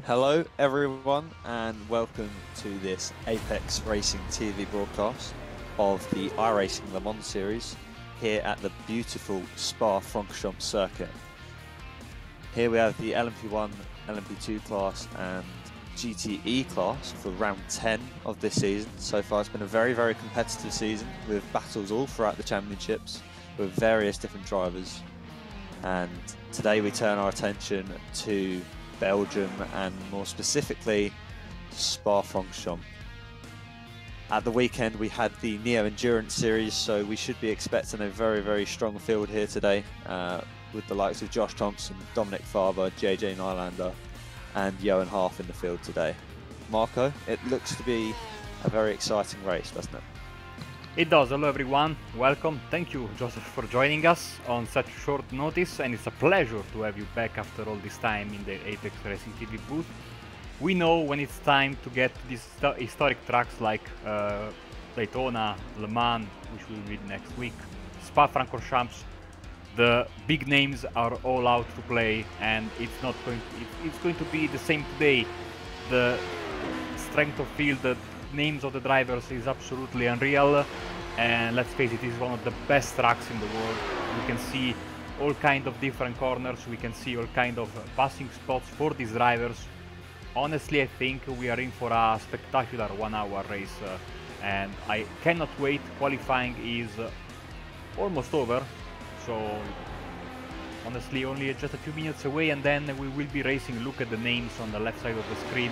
Hello everyone and welcome to this Apex Racing TV broadcast of the iRacing Le Mans series here at the beautiful Spa-Francorchamps circuit. Here we have the LMP1, LMP2 class and GTE class for round 10 of this season. So far it's been a very competitive season with battles all throughout the championships with various different drivers, and today we turn our attention to Belgium and more specifically Spa-Francorchamps. At the weekend we had the Neo Endurance Series, so we should be expecting a very strong field here today with the likes of Josh Thompson, Dominic Farber, JJ Nylander and Johan Half in the field today. Marco, it looks to be a very exciting race, doesn't it? It does. Hello everyone, welcome. Thank you, Joseph, for joining us on such short notice, and it's a pleasure to have you back after all this time in the Apex Racing TV booth. We know when it's time to get to these historic tracks like Daytona, Le Mans, which will be next week, Spa-Francorchamps. The big names are all out to play, and it's going to be the same today. The strength of field, the names of the drivers is absolutely unreal, and let's face it, it's one of the best tracks in the world. We can see all kind of different corners, we can see all kind of passing spots for these drivers. Honestly, I think we are in for a spectacular 1 hour race, and I cannot wait. Qualifying is almost over, so honestly only just a few minutes away, and then we will be racing. Look at the names on the left side of the screen.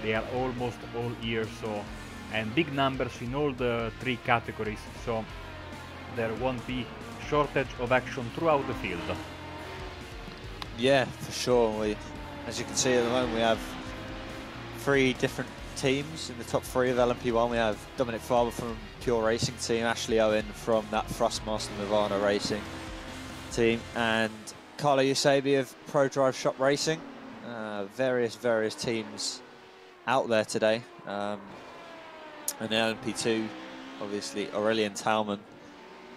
They are almost all here, so, and big numbers in all the three categories, so there won't be shortage of action throughout the field. Yeah, for sure. As you can see at the moment, we have 3 different teams in the top 3 of LMP1. We have Dominic Farber from Pure Racing Team, Ashley Owen from that Thrustmaster Nirvana Racing team, and Carlo Usabi of Pro Drive Shop Racing. Various teams out there today, and the LMP2, obviously Aurelian Talman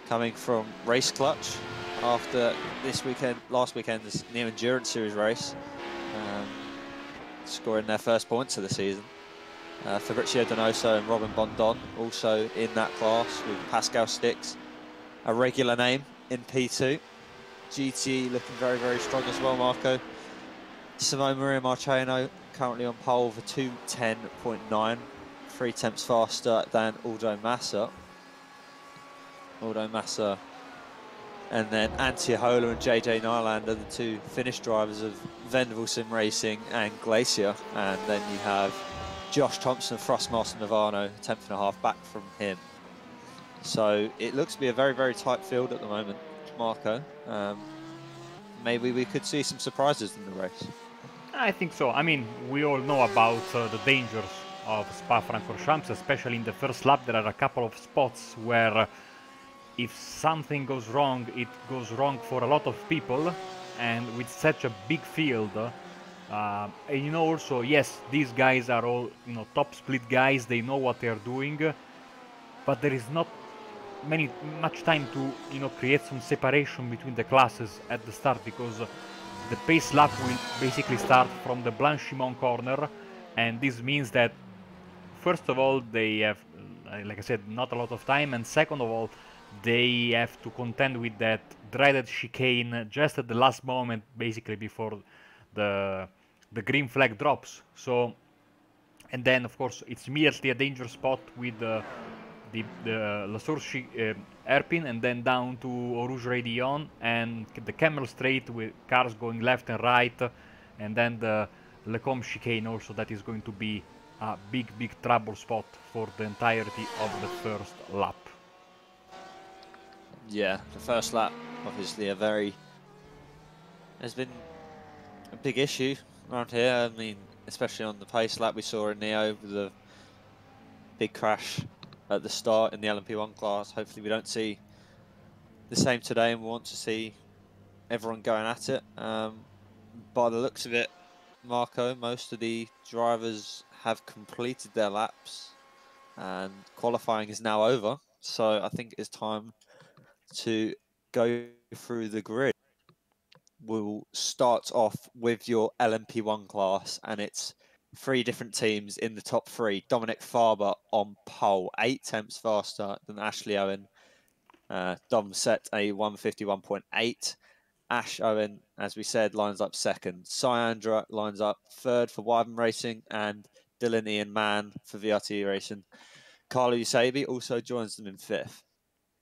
coming from Race Clutch after last weekend's Neo Endurance Series race, scoring their first points of the season. Fabrizio Donoso and Robin Bondon also in that class, with Pascal Stix, a regular name in P2. GTE looking very strong as well, Marco. Simone Maria Marcheno currently on pole for 2:10.9, 3 tenths faster than Aldo Massa. And then Antti Ahola and JJ Nylander, the 2 Finnish drivers of Vendaval Sim Racing and Glacier. And then you have Josh Thompson, Thrustmaster Nirvana, 10.5 back from him. So it looks to be a very tight field at the moment, Marco. Maybe we could see some surprises in the race. I think so. I mean, we all know about the dangers of Spa-Francorchamps, especially in the first lap. There are a couple of spots where if something goes wrong, it goes wrong for a lot of people, and with such a big field, and you know, also, yes, these guys are all, you know, top split guys, they know what they are doing, but there is not much time to, you know, create some separation between the classes at the start, because the pace lap will basically start from the Blanchimont corner, and this means that first of all they have, like I said, not a lot of time, and second of all they have to contend with that dreaded chicane just at the last moment, basically before the green flag drops. So, and then of course it's immediately a danger spot with the La Source hairpin, and then down to Eau Rouge Raidillon and the Camel Straight with cars going left and right, and then the Lecombe chicane also. That is going to be a big trouble spot for the entirety of the first lap. Yeah, the first lap obviously has been a big issue around here. I mean, especially on the pace lap we saw in Neo with the big crash at the start in the LMP1 class. Hopefully we don't see the same today, and we want to see everyone going at it. By the looks of it, Marco, most of the drivers have completed their laps and qualifying is now over. So I think it's time to go through the grid. we'll start off with your LMP1 class, and it's 3 different teams in the top 3. Dominic Farber on pole, 8 tenths faster than Ashley Owen. Dom set a 151.8. Ash Owen, as we said, lines up second. Syandra lines up third for Wyvern Racing, and Dylan Ian Mann for VRT Racing. Carlo Usabi also joins them in 5th.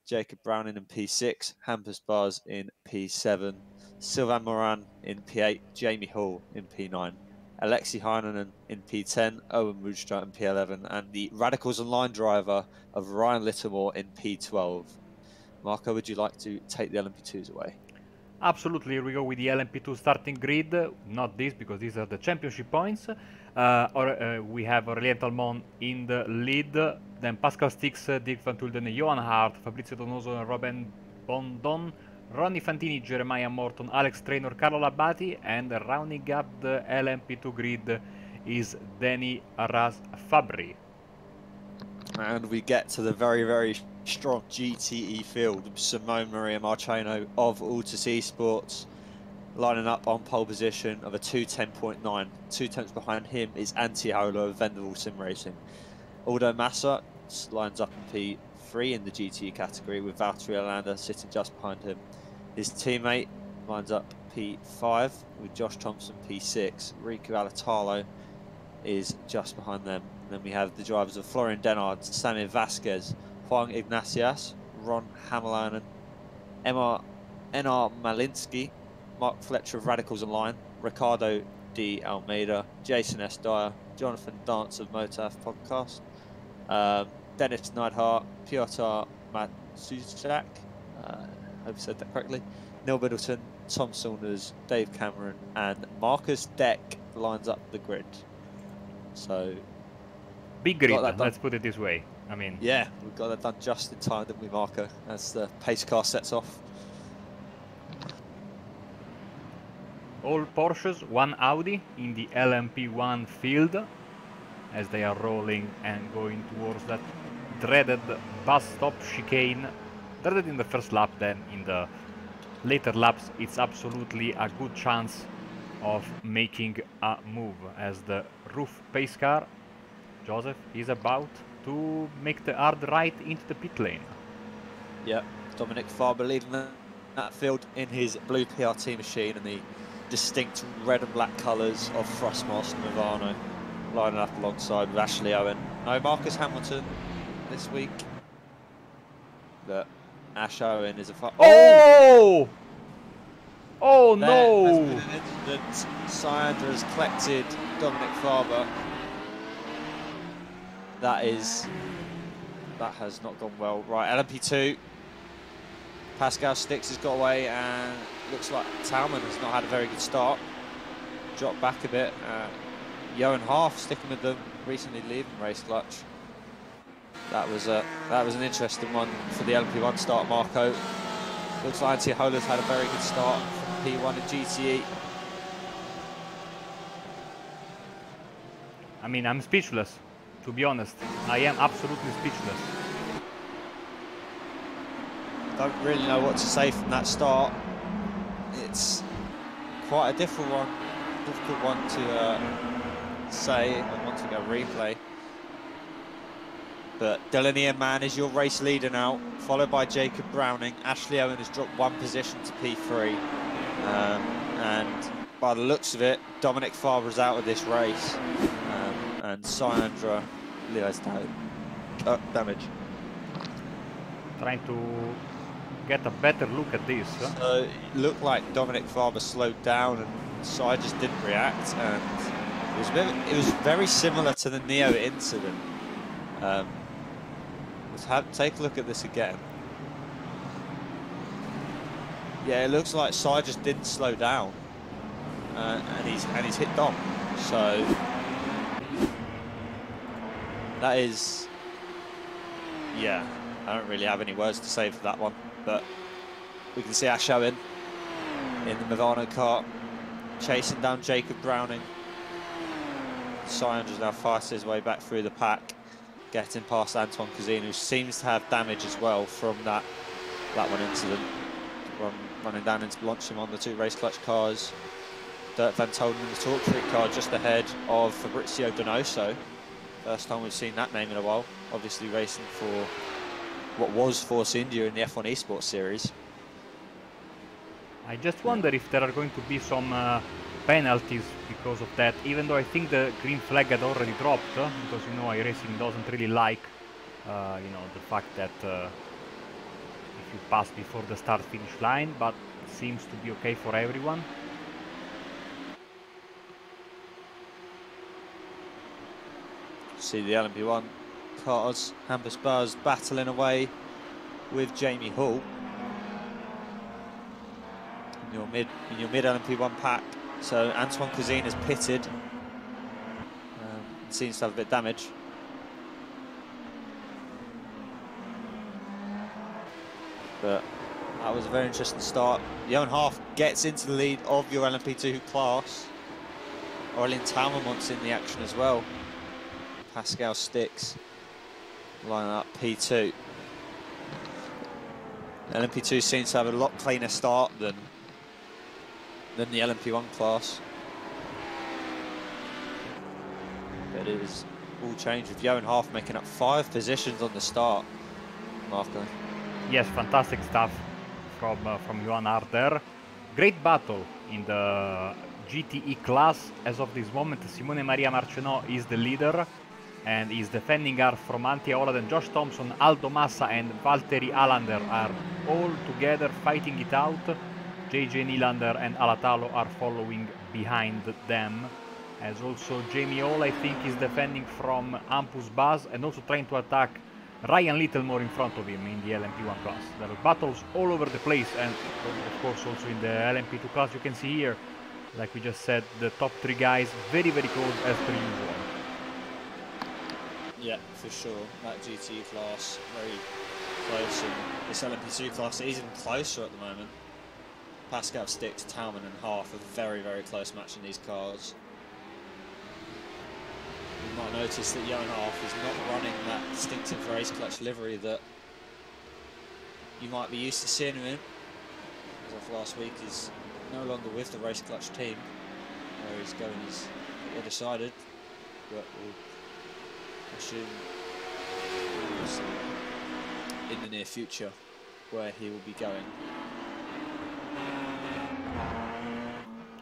Jacob Browning in P6, Hampus Bars in P7, Sylvain Moran in P8, Jamie Hall in P9, Alexi Heinonen in P10, Owen Woodstraat in P11, and the Radicals Online driver of Ryan Littlemore in P12. Marco, would you like to take the LMP2s away? Absolutely, here we go with the LMP2 starting grid. Not this, because these are the championship points. We have Aurélien Talmont in the lead, then Pascal Stix, Dirk van Tulden, Johan Hart, Fabrizio Donoso, and Robin Bondon, Ronnie Fantini, Jeremiah Morton, Alex Traynor, Carlo Labati, and rounding up the LMP2 grid is Denny Arras Fabri. And we get to the very, very strong GTE field. Simone Maria Marcheno of Altus Esports lining up on pole position of a 2:10.9. 2 tenths behind him is Antti Holo of Vendaval Sim Racing. Aldo Massa lines up in P3 in the GTE category, with Valtteri Alander sitting just behind him. His teammate lines up P5 with Josh Thompson P6. Riku Alatalo is just behind them. And then we have the drivers of Florian Denard, Samir Vasquez, Juan Ignacias, Ron Hamalainen, Enar Malinsky, Mark Fletcher of Radicals Online, Ricardo D. Almeida, Jason S. Dyer, Jonathan Dance of Motaf Podcast, Dennis Neidhart, Piotr Matsuchak, hope I said that correctly, Neil Middleton, Tom Saunders, Dave Cameron, and Marcus Deck lines up the grid. So big grid, let's put it this way. I mean, yeah, we've got that done just in time, didn't we, Marco, as the pace car sets off. All Porsches, 1 Audi in the LMP1 field as they are rolling and going towards that dreaded bus stop chicane. Dreaded in the first lap, then in the later laps it's absolutely a good chance of making a move, as the roof pace car, Joseph, is about to make the hard right into the pit lane. Yeah, Dominic Farber leading that field in his blue PRT machine, and the distinct red and black colours of Thrustmaster Movano lining up alongside with Ashley Owen. No Marcus Hamilton this week, but Ash Owen is a Oh! Oh there no! has been an incident. Syandra has collected Dominic Farber. That has not gone well. Right, LMP2. Pascal Stix has got away, and looks like Talman has not had a very good start. Dropped back a bit. Johan Half sticking with them, recently leaving Race Clutch. That was an interesting one for the LMP1 start, Marco. Looks like Antti Hola's had a very good start from P1 and GTE. I mean, I'm speechless, to be honest. I am absolutely speechless. Don't really know what to say from that start. It's quite a difficult one to say and want to go replay. But Dylan Ian Mann is your race leader now, followed by Jacob Browning. Ashley Owen has dropped 1 position to P3. And by the looks of it, Dominic Farber's out of this race. And Syandra Leo's damage. Trying to get a better look at this. So it looked like Dominic Farber slowed down, and Sy just didn't react. And it was very similar to the Neo incident. Let's take a look at this again. Yeah, it looks like Sy just didn't slow down, and he's hit Dom. So that is, yeah, I don't really have any words to say for that one. But we can see Ash Owen in the Movano car chasing down Jacob Browning. Syandra's now fighting his way back through the pack, getting past Antoine Cazine, who seems to have damage as well from that one incident, from running down into Blanchard on the 2 race clutch cars. Dirk Van Tolden in the Torque Freak car just ahead of Fabrizio Donoso. First time we've seen that name in a while. Obviously racing for what was Force India in the F1 Esports Series. I just wonder if there are going to be some penalties because of that, even though I think the green flag had already dropped, because you know iRacing doesn't really like you know, the fact that if you pass before the start-finish line, but it seems to be okay for everyone. See the LMP1 cars, Hampus Buzz battling away with Jamie Hall. In your mid LMP1 pack. So Antoine Cuisine has pitted. Seems to have a bit of damage. But that was a very interesting start. Johan Half gets into the lead of your LMP2 class. Aurelien Talmamont's in the action as well. Pascal Stix lining up P2. LMP2 seems to have a lot cleaner start than the LMP1 class. But it is all changed with Johan Half making up 5 positions on the start, Marco. Yes, fantastic stuff from Johan Half there. Great battle in the GTE class. As of this moment, Simone Maria Marcenot is the leader and is defending her from Antia Olad, and Josh Thompson, Aldo Massa and Valtteri Alander are all together fighting it out. JJ Nylander and Alatalo are following behind them, as also Jamie Hall, I think, is defending from Hampus Baz and also trying to attack Ryan Littlemore in front of him in the LMP1 class. There are battles all over the place, and of course also in the LMP2 class. You can see here, like we just said, the top 3 guys very, very close as per usual. Yeah, for sure. That GT class very close, and this LMP2 class is even closer at the moment. Pascal Stix, Talman and Half, a very, very close match in these cars. You might notice that Johan Half is not running that distinctive race clutch livery that you might be used to seeing him in. As of last week, he's no longer with the race clutch team, where he's going as decided, but we'll assume in the near future where he will be going.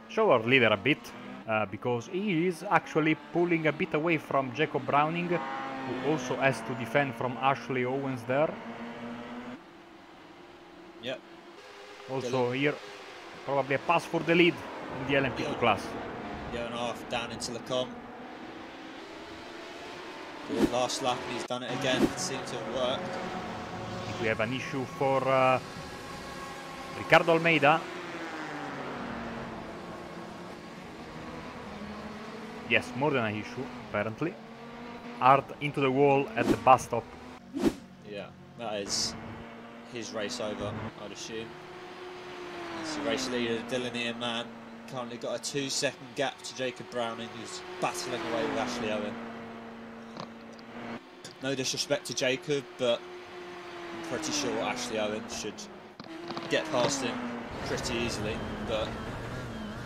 Show our leader a bit, because he is actually pulling a bit away from Jacob Browning, who also has to defend from Ashley Owens there. Yep. Also here, probably a pass for the lead in the LMP2 class. Johan Half down into Lecom. The last lap, and he's done it again. It seemed to have worked. I think we have an issue for Ricardo Almeida. Yes, more than an issue, apparently. Hard into the wall at the bus stop. Yeah, that is his race over, I'd assume. It's the race leader, Dylan Ian Mann. Currently got a 2-second gap to Jacob Browning, who's battling away with Ashley Owen. No disrespect to Jacob, but I'm pretty sure Ashley Owen should get past him pretty easily, but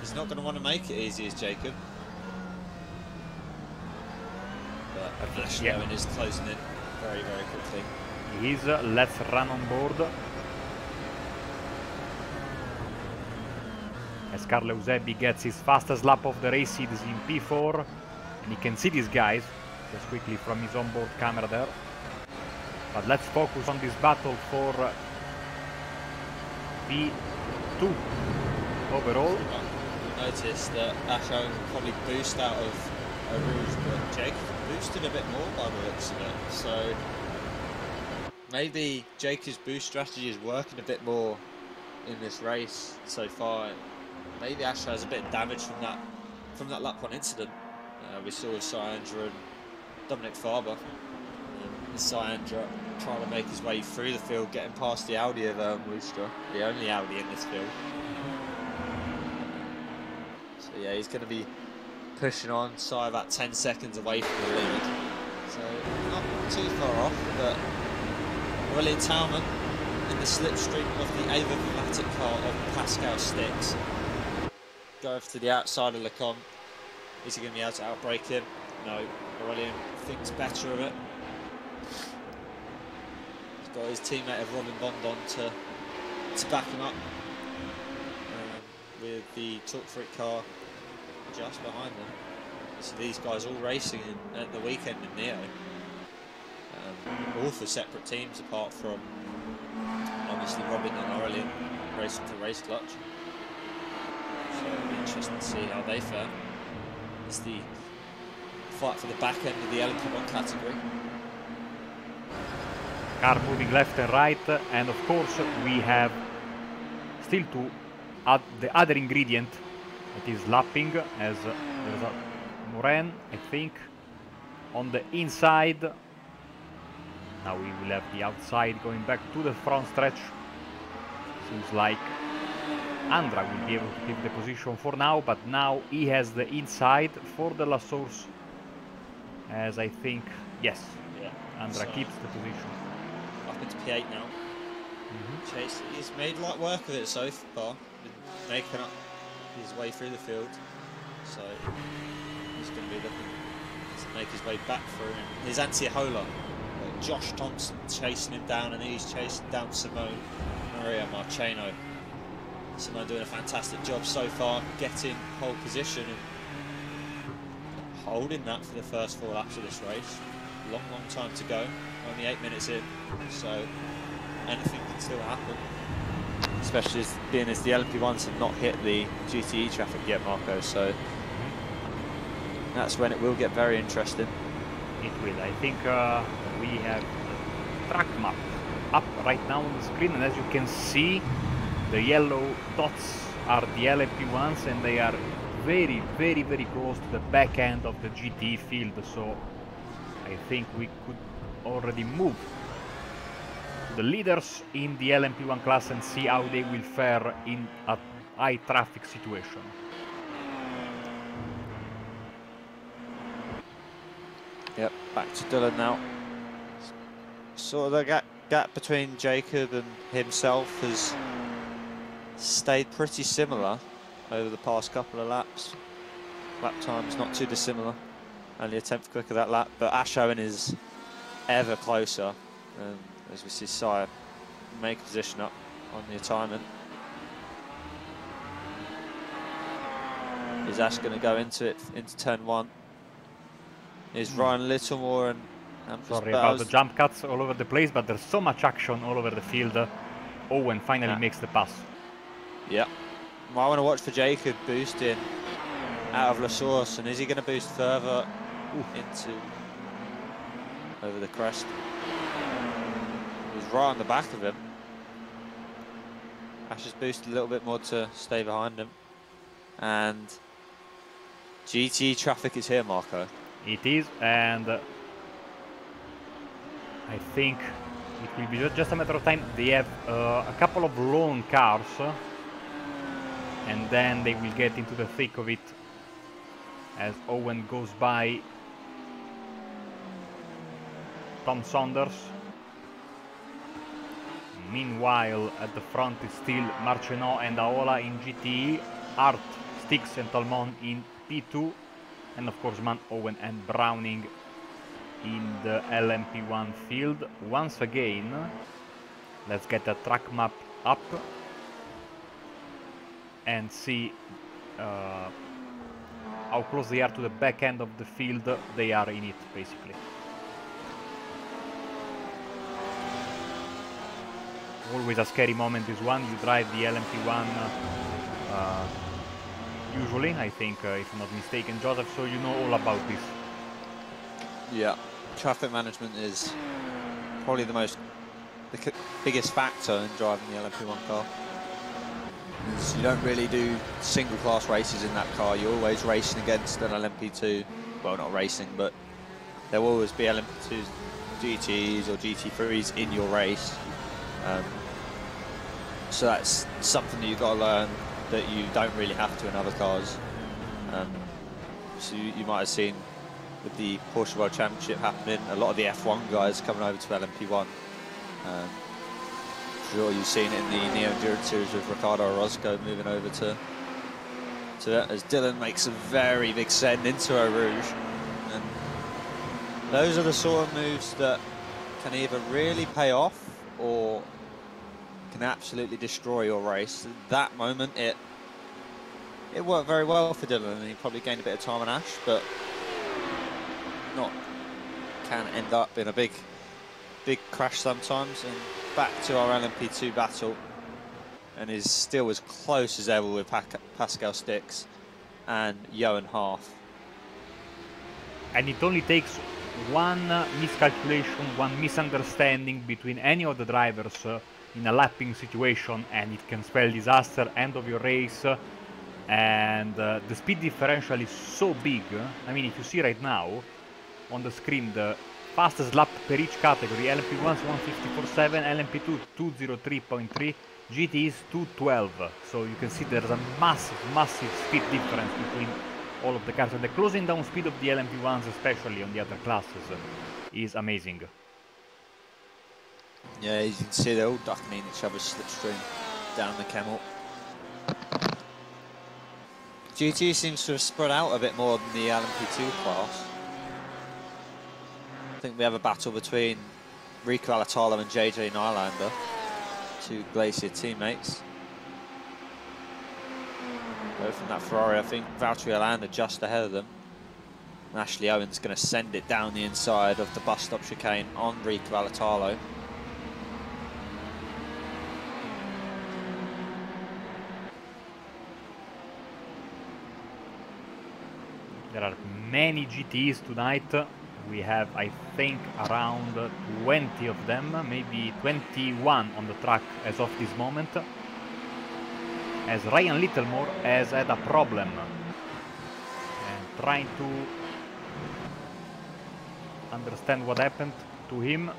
he's not going to want to make it easy as Jacob. But Ashley Owen is closing in very, very quickly. He's let's run on board. As Carlo Eusebbi gets his fastest lap of the race, he's in P4, and he can see these guys just quickly from his onboard camera there. But let's focus on this battle for P2 overall. You'll notice that Ash Owen will probably boost out of Rouge, but Jacob boosted a bit more by the looks of it. So maybe Jacob's boost strategy is working a bit more in this race so far. Maybe Ash has a bit of damage from that lap 1 incident. We saw with Syandra and Dominic Farber. Syandra trying to make his way through the field, getting past the Audi of Woostra, the only Audi in this field. So yeah, he's going to be pushing on, Sy about 10 seconds away from the lead. So not too far off, but Aurelien Talman in the slipstream of the avomatic car of Pascal Sticks. Go over to the outside of Lecon. Is he going to be able to outbrake him? No. Aurelian thinks better of it. He's got his teammate of Robin Bondon to back him up. With the Talk Freak car just behind them. So these guys all racing at the weekend in Neo. All for separate teams apart from obviously Robin and Aurelian racing for Race Clutch. So it'll be interesting to see how they fare. It's the fight for the back end of the LMP1 category. Car moving left and right, and of course we have still to add the other ingredient, that is lapping, as there's a Moran, I think, on the inside. Now we will have the outside going back to the front stretch. Seems like Andra will be able to keep the position for now, but now he has the inside for the last source, as I think, yes, yeah. Andra keeps the position. Up into P8 now. Chase, he's made light work of it so far, been making up his way through the field, so he's going to be looking to make his way back through. And his anti-Hola, Josh Thompson chasing him down, and he's chasing down Simone Maria Marcheno. Simone doing a fantastic job so far, getting pole position and holding that for the first 4 laps of this race. Long time to go, only 8 minutes in, so anything can still happen. Especially being as the LMP1s have not hit the GTE traffic yet, Marco, so that's when it will get very interesting. It will. I think we have the track map up right now on the screen, and as you can see, the yellow dots are the LMP1s, and they are very close to the back end of the GTE field, so I think we could already move the leaders in the LMP1 class and see how they will fare in a high traffic situation. Yep, back to Dylan now. So the gap between Jacob and himself has stayed pretty similar over the past couple of laps. Lap time's not too dissimilar, only a 10th quicker that lap, but Ash Owen is ever closer. As we see Sire make a position up on the assignment. Is Ash going to go into turn 1? Is Ryan Littlemore and sorry about the jump cuts all over the place, but there's so much action all over the field. Owen finally makes the pass. Yeah. Well, I want to watch for Jacob boosting out of La Source, and is he going to boost further into over the crest? He's right on the back of him. Ash has boosted a little bit more to stay behind him. And GT traffic is here, Marco. It is, and I think it will be just a matter of time. They have a couple of lone cars, and then they will get into the thick of it as Owen goes by Tom Saunders. Meanwhile, at the front is still Marcheno and Aola in GTE, Art, Stix and Talmon in P2, and of course Man, Owen and Browning in the LMP1 field. Once again, let's get the track map up and see how close they are to the back end of the field. They are in it, basically. Always a scary moment, this one. You drive the LMP1 usually, I think, if I'm not mistaken, Joseph, so you know all about this. Yeah, traffic management is probably the biggest factor in driving the LMP1 car. You don't really do single class races in that car. You're always racing against an LMP2. Well, not racing, but there will always be LMP2s, GTs or GT3s in your race. So that's something that you've got to learn that you don't really have to in other cars. So you might have seen with the Porsche World Championship happening, a lot of the F1 guys coming over to LMP1 Sure, you've seen it in the Neo Endurance Series with Ricardo Orozco moving over to it, as Dylan makes a very big send into Eau Rouge. And those are the sort of moves that can either really pay off or can absolutely destroy your race. At that moment, it worked very well for Dylan, and he probably gained a bit of time on Ash, but can end up in a big crash sometimes. And back to our LMP2 battle, and is still as close as ever with Pascal Stix and Johan Half. And it only takes one miscalculation, one misunderstanding between any of the drivers in a lapping situation, and it can spell disaster, end of your race. And the speed differential is so big. I mean, if you see right now on the screen, the fastest lap per each category, LMP1 is 154.7, LMP2 203.3, GT is 212. So you can see there's a massive speed difference between all of the cars, and the closing down speed of the LMP1s, especially on the other classes, is amazing. Yeah, as you can see, they're all ducking in each other's slipstream down the Camel. GT seems to have spread out a bit more than the LMP2 class. I think we have a battle between Rico Alatalo and JJ Nylander, two Glacier teammates. Both from that Ferrari. I think Valtteri Alander just ahead of them. And Ashley Owen's going to send it down the inside of the bus stop chicane on Rico Alatalo. There are many GTs tonight. We have, I think, around 20 of them, maybe 21 on the track as of this moment. As Ryan Littlemore has had a problem and trying to understand what happened to him.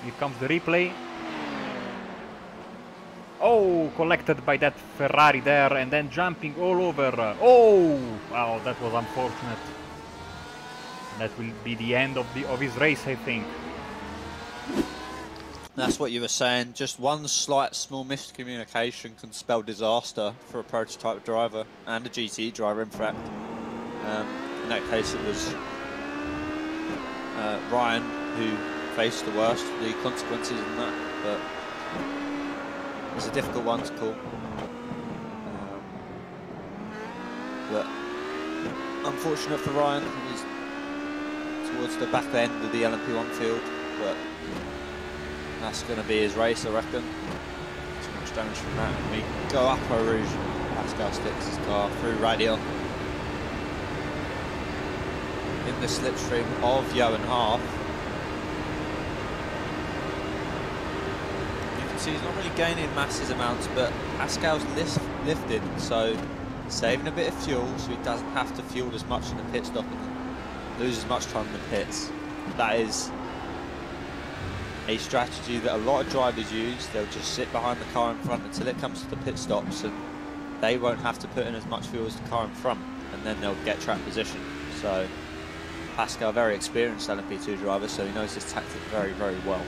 Here comes the replay. Oh, collected by that Ferrari there, and then jumping all over. Oh, wow, that was unfortunate. That will be the end of his race, I think. That's what you were saying. Just one slight, small miscommunication can spell disaster for a prototype driver and a GT driver, in fact. In that case, it was Ryan who faced the worst, the consequences in that. But it's a difficult one to call. But unfortunate for Ryan, he's towards the back end of the LMP1 field, but that's going to be his race, I reckon. Too much damage from that. And we go up Eau Rouge. Pascal sticks his car through Radial. In the slipstream of Johan Half. You can see he's not really gaining massive amounts, but Pascal's lifted, so saving a bit of fuel so he doesn't have to fuel as much in the pit stop and lose as much time in the pits. That is a strategy that a lot of drivers use. They'll just sit behind the car in front until it comes to the pit stops, and they won't have to put in as much fuel as the car in front, and then they'll get track position. So Pascal, very experienced LMP2 driver, so he knows his tactic very, very well.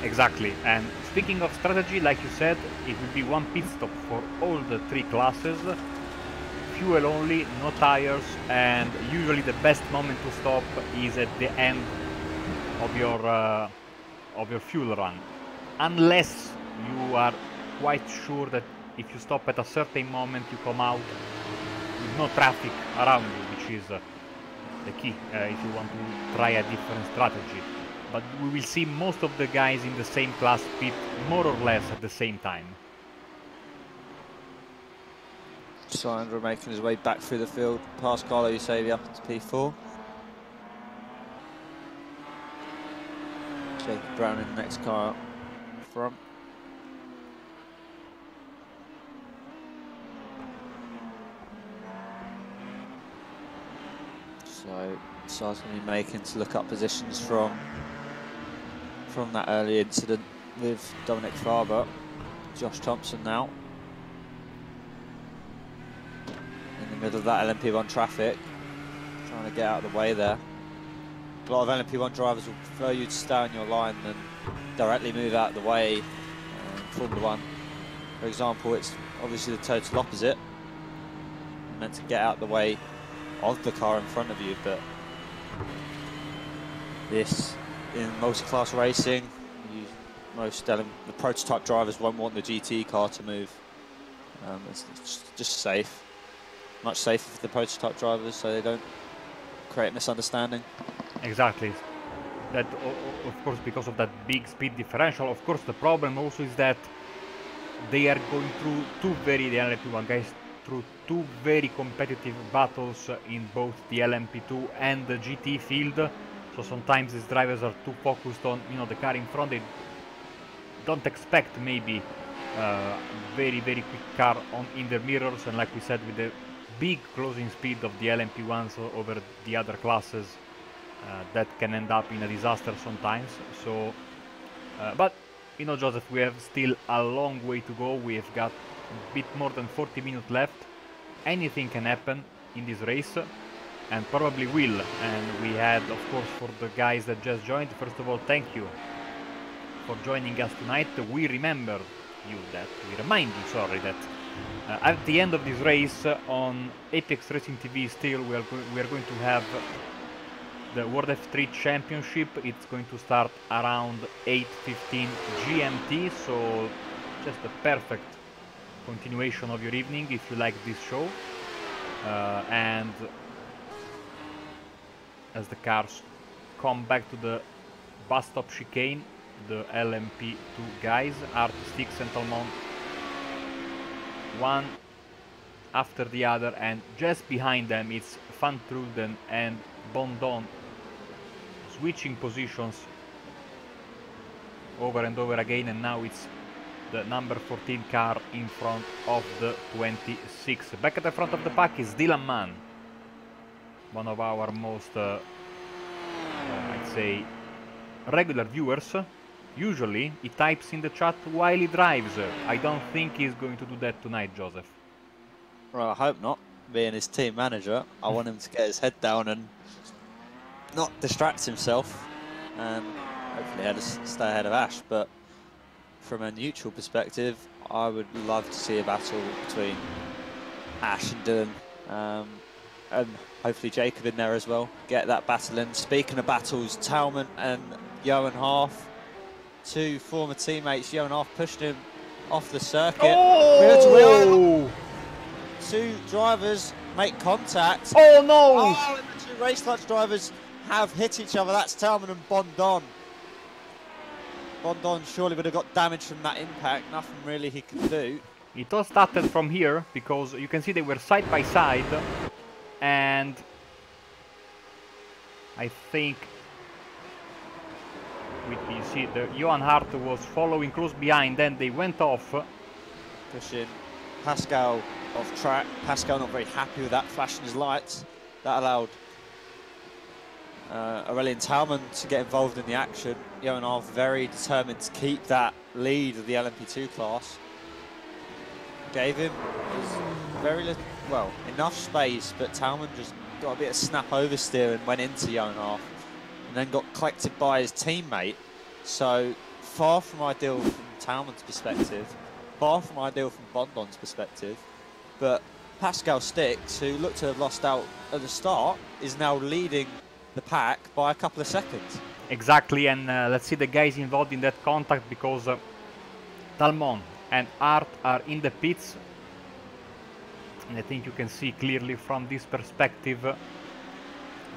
Exactly, and speaking of strategy, like you said, it will be one pit stop for all the three classes. Fuel only, no tires, and usually the best moment to stop is at the end of your fuel run, unless you are quite sure that if you stop at a certain moment you come out with no traffic around you, which is the key if you want to try a different strategy. But we will see most of the guys in the same class pit more or less at the same time. Sandra making his way back through the field, past Carlo Usavi up into P4. Jacob Brown in the next car up front. So Sar's going to be making to look up positions from that early incident with Dominic Farber. Josh Thompson now in the middle of that LMP1 traffic, trying to get out of the way there. A lot of LMP1 drivers will prefer you to stay on your line than directly move out of the way. Formula 1, for example, it's obviously the total opposite. You're meant to get out of the way of the car in front of you, but this, in multi-class racing, the prototype drivers won't want the GT car to move. It's just safe. Much safer for the prototype drivers, so they don't create misunderstanding. Exactly. That, of course, because of that big speed differential. Of course, the problem also is that they are going through the LMP1 guys, through two very competitive battles in both the LMP2 and the GT field. So sometimes these drivers are too focused on, you know, the car in front. They don't expect maybe very quick car in their mirrors, and like we said, with the big closing speed of the LMP1s over the other classes, that can end up in a disaster sometimes. So, but you know, Joseph, we have still a long way to go. We've got a bit more than 40 minutes left. Anything can happen in this race, and probably will. And we had, of course, for the guys that just joined, first of all, thank you for joining us tonight. We remind you, sorry, that at the end of this race on Apex Racing TV, still we are going to have the World F3 Championship. It's going to start around 8:15 GMT, so just a perfect continuation of your evening if you like this show. And as the cars come back to the bus stop chicane, the LMP2 guys, Artistix and Talmont, one after the other, and just behind them it's Van Trulden and Bondon switching positions over and over again, and now it's the number 14 car in front of the 26. Back at the front of the pack is Dylan Mann, one of our most I'd say regular viewers. Usually he types in the chat while he drives. I don't think he's going to do that tonight, Joseph. Well, I hope not. Being his team manager, I want him to get his head down and not distract himself, and hopefully stay ahead of Ash. But from a neutral perspective, I would love to see a battle between Ash and Dylan, and hopefully Jacob in there as well. Get that battle in. Speaking of battles, Talman and Johan Half, two former teammates. Johan Half pushed him off the circuit. Oh! Two drivers make contact. Oh no! Oh, and the two race clutch drivers have hit each other. That's Talman and Bondon. Bondon surely would have got damage from that impact. Nothing really he could do. It all started from here, because you can see they were side by side, and I think you see the Johan Hart was following close behind, then they went off. Pushing Pascal off track. Pascal not very happy with that, flashing his lights. That allowed Aurelien Talman to get involved in the action. Johan Hart very determined to keep that lead of the LMP2 class. Gave him enough space, but Talman just got a bit of snap oversteer and went into Johan Hart, and then got collected by his teammate. So far from ideal from Talman's perspective, far from ideal from Bondon's perspective. But Pascal Stix, who looked to have lost out at the start, is now leading the pack by a couple of seconds. Exactly, and let's see the guys involved in that contact, because Talmont and Art are in the pits, and I think you can see clearly from this perspective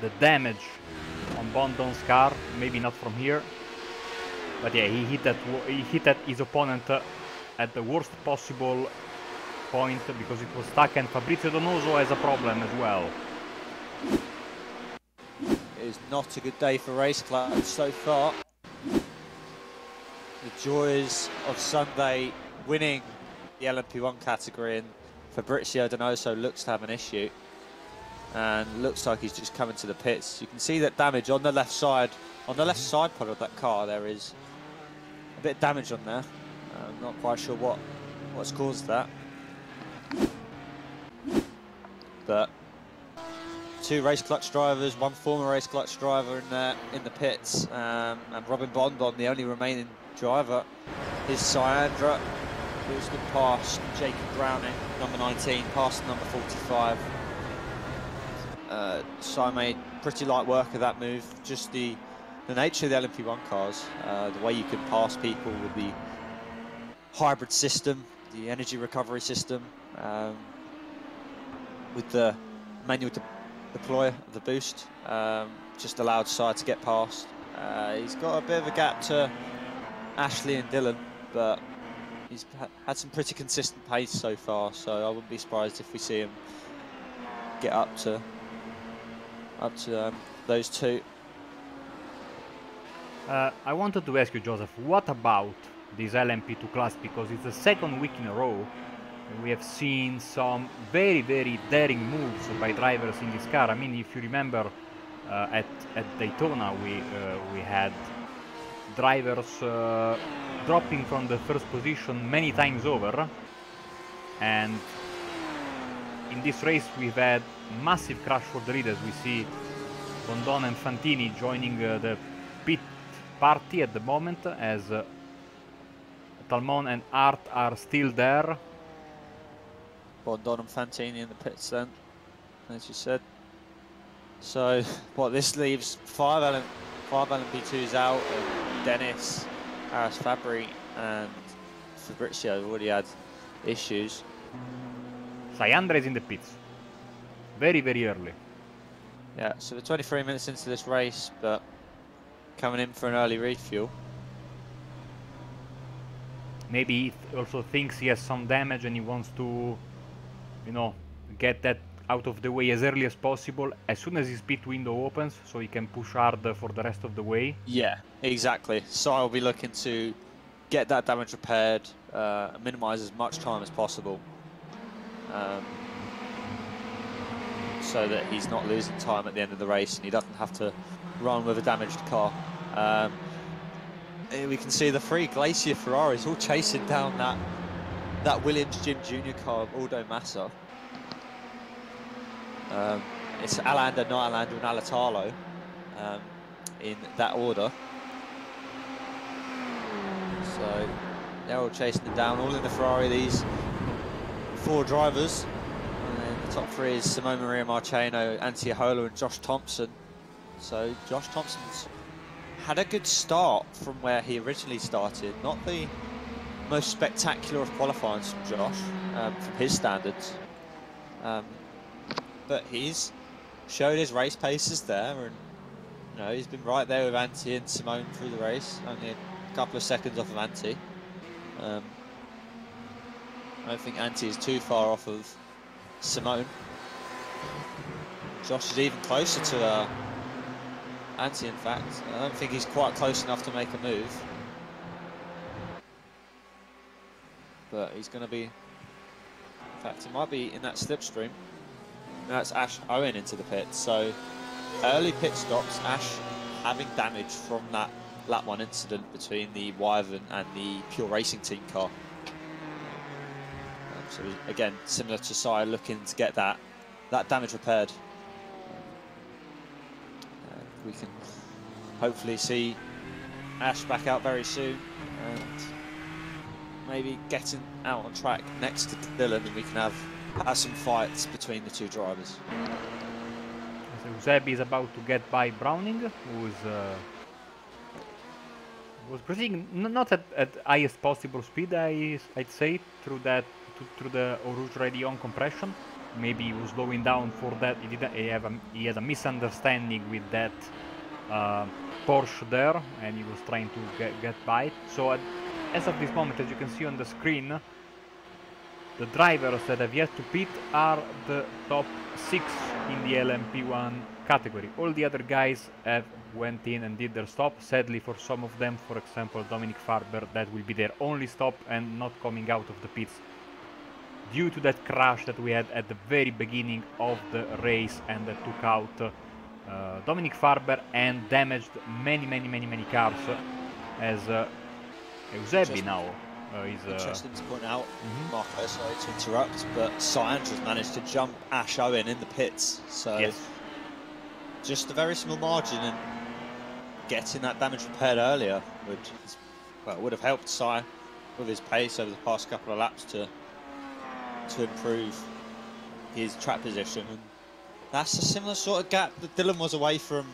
the damage on Bondon's car. Maybe not from here, but yeah, he hit his opponent at the worst possible point, because it was stuck, and Fabrizio Donoso has a problem as well. It is not a good day for race clubs so far. The joys of Sunday winning the LMP1 category, and Fabrizio Donoso looks to have an issue, and looks like he's just coming to the pits. You can see that damage on the left side, pod of that car. There is a bit of damage on there. I'm not quite sure what's caused that, but two race clutch drivers, one former race clutch driver in the pits, and Robin Bondon, the only remaining driver, is Syandra, who's been past Jacob Browning, number 19, past number 45. Sy made pretty light work of that move. Just the nature of the LMP1 cars, the way you can pass people with the hybrid system, the energy recovery system, with the manual deploy of the boost, just allowed Sy to get past. He's got a bit of a gap to Ashley and Dylan, but he's had some pretty consistent pace so far, so I wouldn't be surprised if we see him get up to those two. I wanted to ask you, Joseph, what about this LMP2 class? Because it's the second week in a row we have seen some very, very daring moves by drivers in this car. I mean, if you remember, at Daytona we had drivers dropping from the first position many times over, and in this race we've had massive crash for the leaders. We see Bondon and Fantini joining the pit party at the moment, as Talmon and Art are still there. Bondon and Fantini in the pits then, as you said. So what this leaves five LMP2s out, and Dennis, Harris Fabry and Fabrizio have already had issues. Syandra is in the pits very, very early. Yeah, so we're 23 minutes into this race, but coming in for an early refuel. Maybe he also thinks he has some damage and he wants to, you know, get that out of the way as early as possible, as soon as his pit window opens, so he can push hard for the rest of the way. Yeah, exactly. So I'll be looking to get that damage repaired, minimize as much time as possible, so that he's not losing time at the end of the race and he doesn't have to run with a damaged car. Here we can see the three Glacier Ferraris all chasing down that Williams Jim Jr. car of Aldo Massa. It's Alander, Nylander and Alatalo in that order. So they're all chasing them down, all in the Ferrari, these four drivers. And then the top three is Simone Maria Marcheno, Antti Ahola and Josh Thompson. So Josh Thompson's had a good start from where he originally started. Not the most spectacular of qualifyings from Josh, from his standards. But he's showed his race paces there, and you know, he's been right there with Antti and Simone through the race, only a couple of seconds off of Antti. I don't think Antti is too far off of Simone. Josh is even closer to Antti, in fact. I don't think he's quite close enough to make a move. But he's going to be... In fact, he might be in that slipstream. That's Ash Owen into the pit. So early pit stops, Ash having damage from that lap 1 incident between the Wyvern and the Pure Racing Team car. So again, similar to Sy, looking to get that damage repaired. We can hopefully see Ash back out very soon, and maybe getting out on track next to Dylan, and we can have some fights between the two drivers. So Zeb is about to get by Browning, who was proceeding not at highest possible speed, I'd say, through the Eau Rouge Raidillon compression. Maybe he was slowing down for that. He had a misunderstanding with that Porsche there, and he was trying to get by it. So as of this moment, as you can see on the screen, the drivers that have yet to pit are the top 6 in the LMP1 category. All the other guys have went in and did their stop. Sadly for some of them, for example Dominic Farber, that will be their only stop and not coming out of the pits due to that crash that we had at the very beginning of the race, and that took out Dominic Farber and damaged many cars, as Eusebi now is... Interesting to point out, Marco, sorry to interrupt, but Syandra's managed to jump Ash Owen in the pits, so yes. just a very small margin, and getting that damage repaired earlier would have helped Si with his pace over the past couple of laps to improve his track position. And that's a similar sort of gap that Dylan was away from.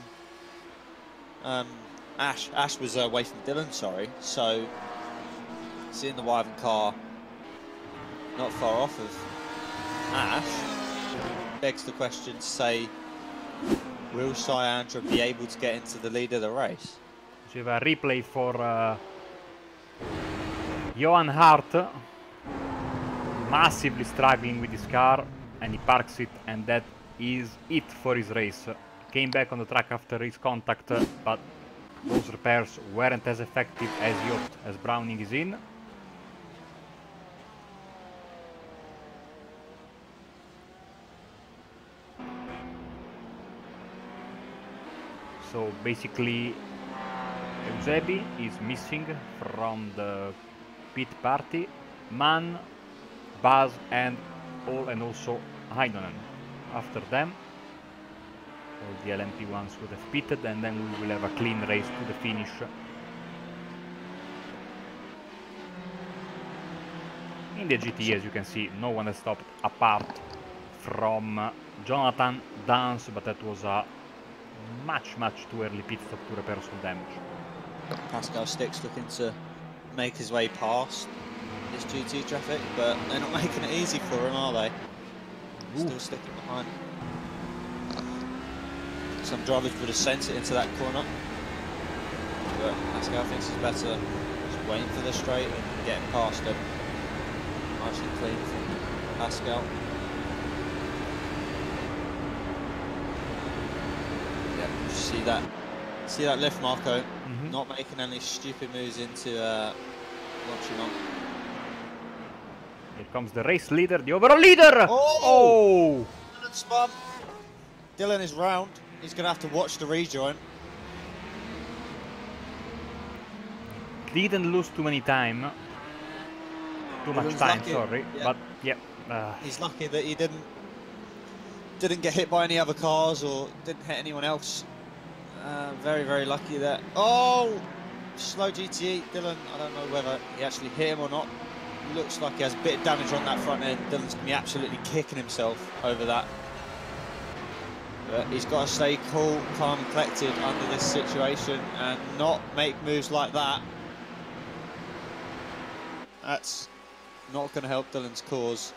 Ash was away from Dylan, sorry. So seeing the Wyvern car not far off of Ash begs the question to say, will Andra be able to get into the lead of the race? So we have a replay for Johan Hart, massively struggling with his car, and he parks it, and that is it for his race. Came back on the track after his contact, but those repairs weren't as effective as he hoped, as Browning is in. So basically Eusebi is missing from the pit party. Mann, Baz and also Heinonen. After them, all the LMP1s would have pitted, and then we will have a clean race to the finish. In the GT, as you can see, no one has stopped apart from Jonathan Dance, but that was a much too early pit stop to repair some damage. Pascal Stick's looking to make his way past this GT traffic, but they're not making it easy for him, are they? Still sticking behind. Some drivers would have sent it into that corner, but Pascal thinks it's better just waiting for the straight and getting past him. Nice and clean from Pascal. Yeah, see that lift, Marco. Not making any stupid moves into launching on. Here comes the race leader, the overall leader! Oh! Dylan spun. Dylan is round. He's going to have to watch the rejoin. Didn't lose too much time, sorry, yeah. But yeah. He's lucky that he didn't get hit by any other cars or didn't hit anyone else. Very lucky there. Oh, slow GTE, Dylan. I don't know whether he actually hit him or not. Looks like he has a bit of damage on that front end. Dylan's going to be absolutely kicking himself over that. But he's got to stay cool, calm and collected under this situation and not make moves like that. That's not going to help Dylan's cause.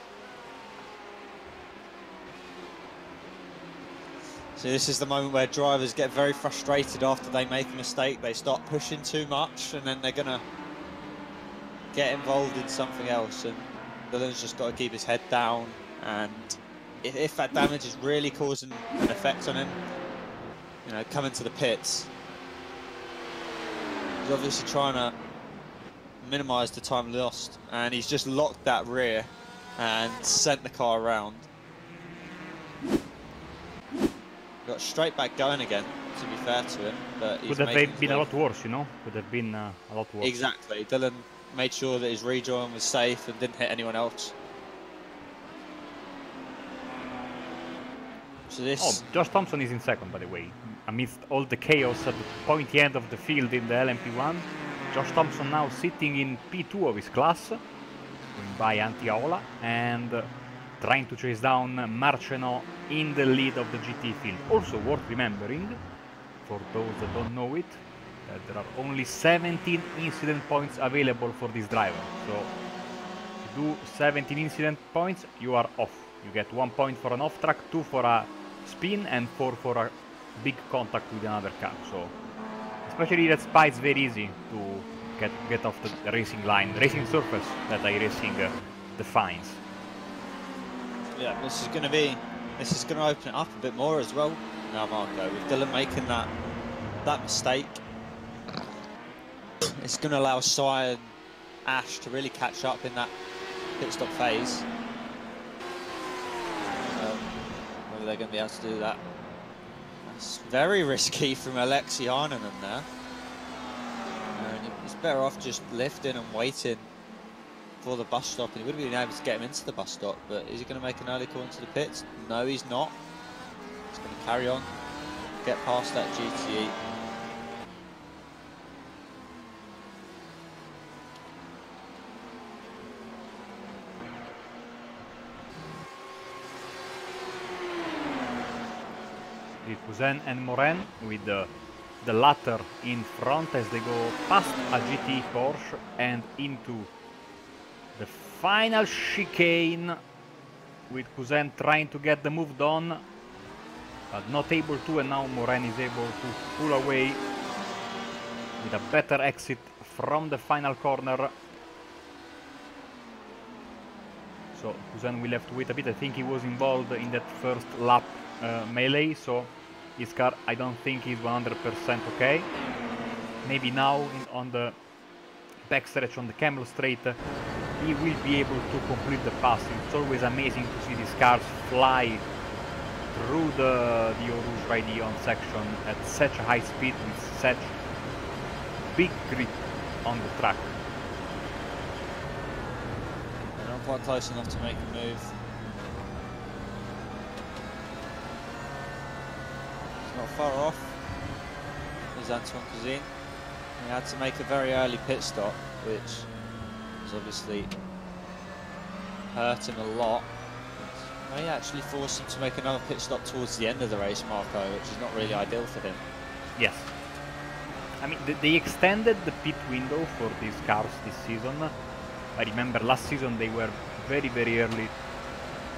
So this is the moment where drivers get very frustrated after they make a mistake. They start pushing too much and then they're going to get involved in something else. And Dylan's just got to keep his head down, and if that damage is really causing an effect on him, you know, coming to the pits, he's obviously trying to minimise the time lost, and he's just locked that rear and sent the car around. Got straight back going again, to be fair to him, but he's could have been a lot worse, you know? Could have been a lot worse. Exactly. Dylan made sure that his rejoin was safe and didn't hit anyone else. So this... Oh, Josh Thompson is in second, by the way. Amidst all the chaos at the pointy end of the field in the LMP1, Josh Thompson now sitting in P2 of his class, by Antiaola, and trying to chase down Marceno in the lead of the GT field. Also worth remembering, for those that don't know it, that there are only 17 incident points available for this driver. So if you do 17 incident points, you are off. You get 1 point for an off track, 2 for a spin, and 4 for a big contact with another car. So especially at Spa, it's very easy to get off the racing line, the racing surface that iRacing defines. Yeah, this is going to open it up a bit more as well now, Marco, with Dylan making that mistake. It's going to allow Si and Ash to really catch up in that pit stop phase. Whether they're going to be able to do that. That's very risky from Alexi Heinonen there. And he's better off just lifting and waiting for the bus stop, and he would have been able to get him into the bus stop, but is he going to make an early call into the pits? No, he's not. He's going to carry on get past that GTE. With Cousin and Morin, with the latter in front as they go past a GT Porsche and into the final chicane, with Cousin trying to get the move done, but not able to, and now Morin is able to pull away with a better exit from the final corner. So Cousin will have to wait a bit. I think he was involved in that first lap melee, so his car, I don't think, is 100% okay. Maybe now on the backstretch on the Camel Straight, he will be able to complete the pass. It's always amazing to see these cars fly through the Eau Rouge Raidillon section at such a high speed with such big grip on the track. They're not quite close enough to make the move. It's not far off. There's Antoine Cousin. He had to make a very early pit stop, which has obviously hurt him a lot. It may actually force him to make another pit stop towards the end of the race, Marco, which is not really ideal for him. Yes. I mean, they extended the pit window for these cars this season. I remember last season they were very, very early.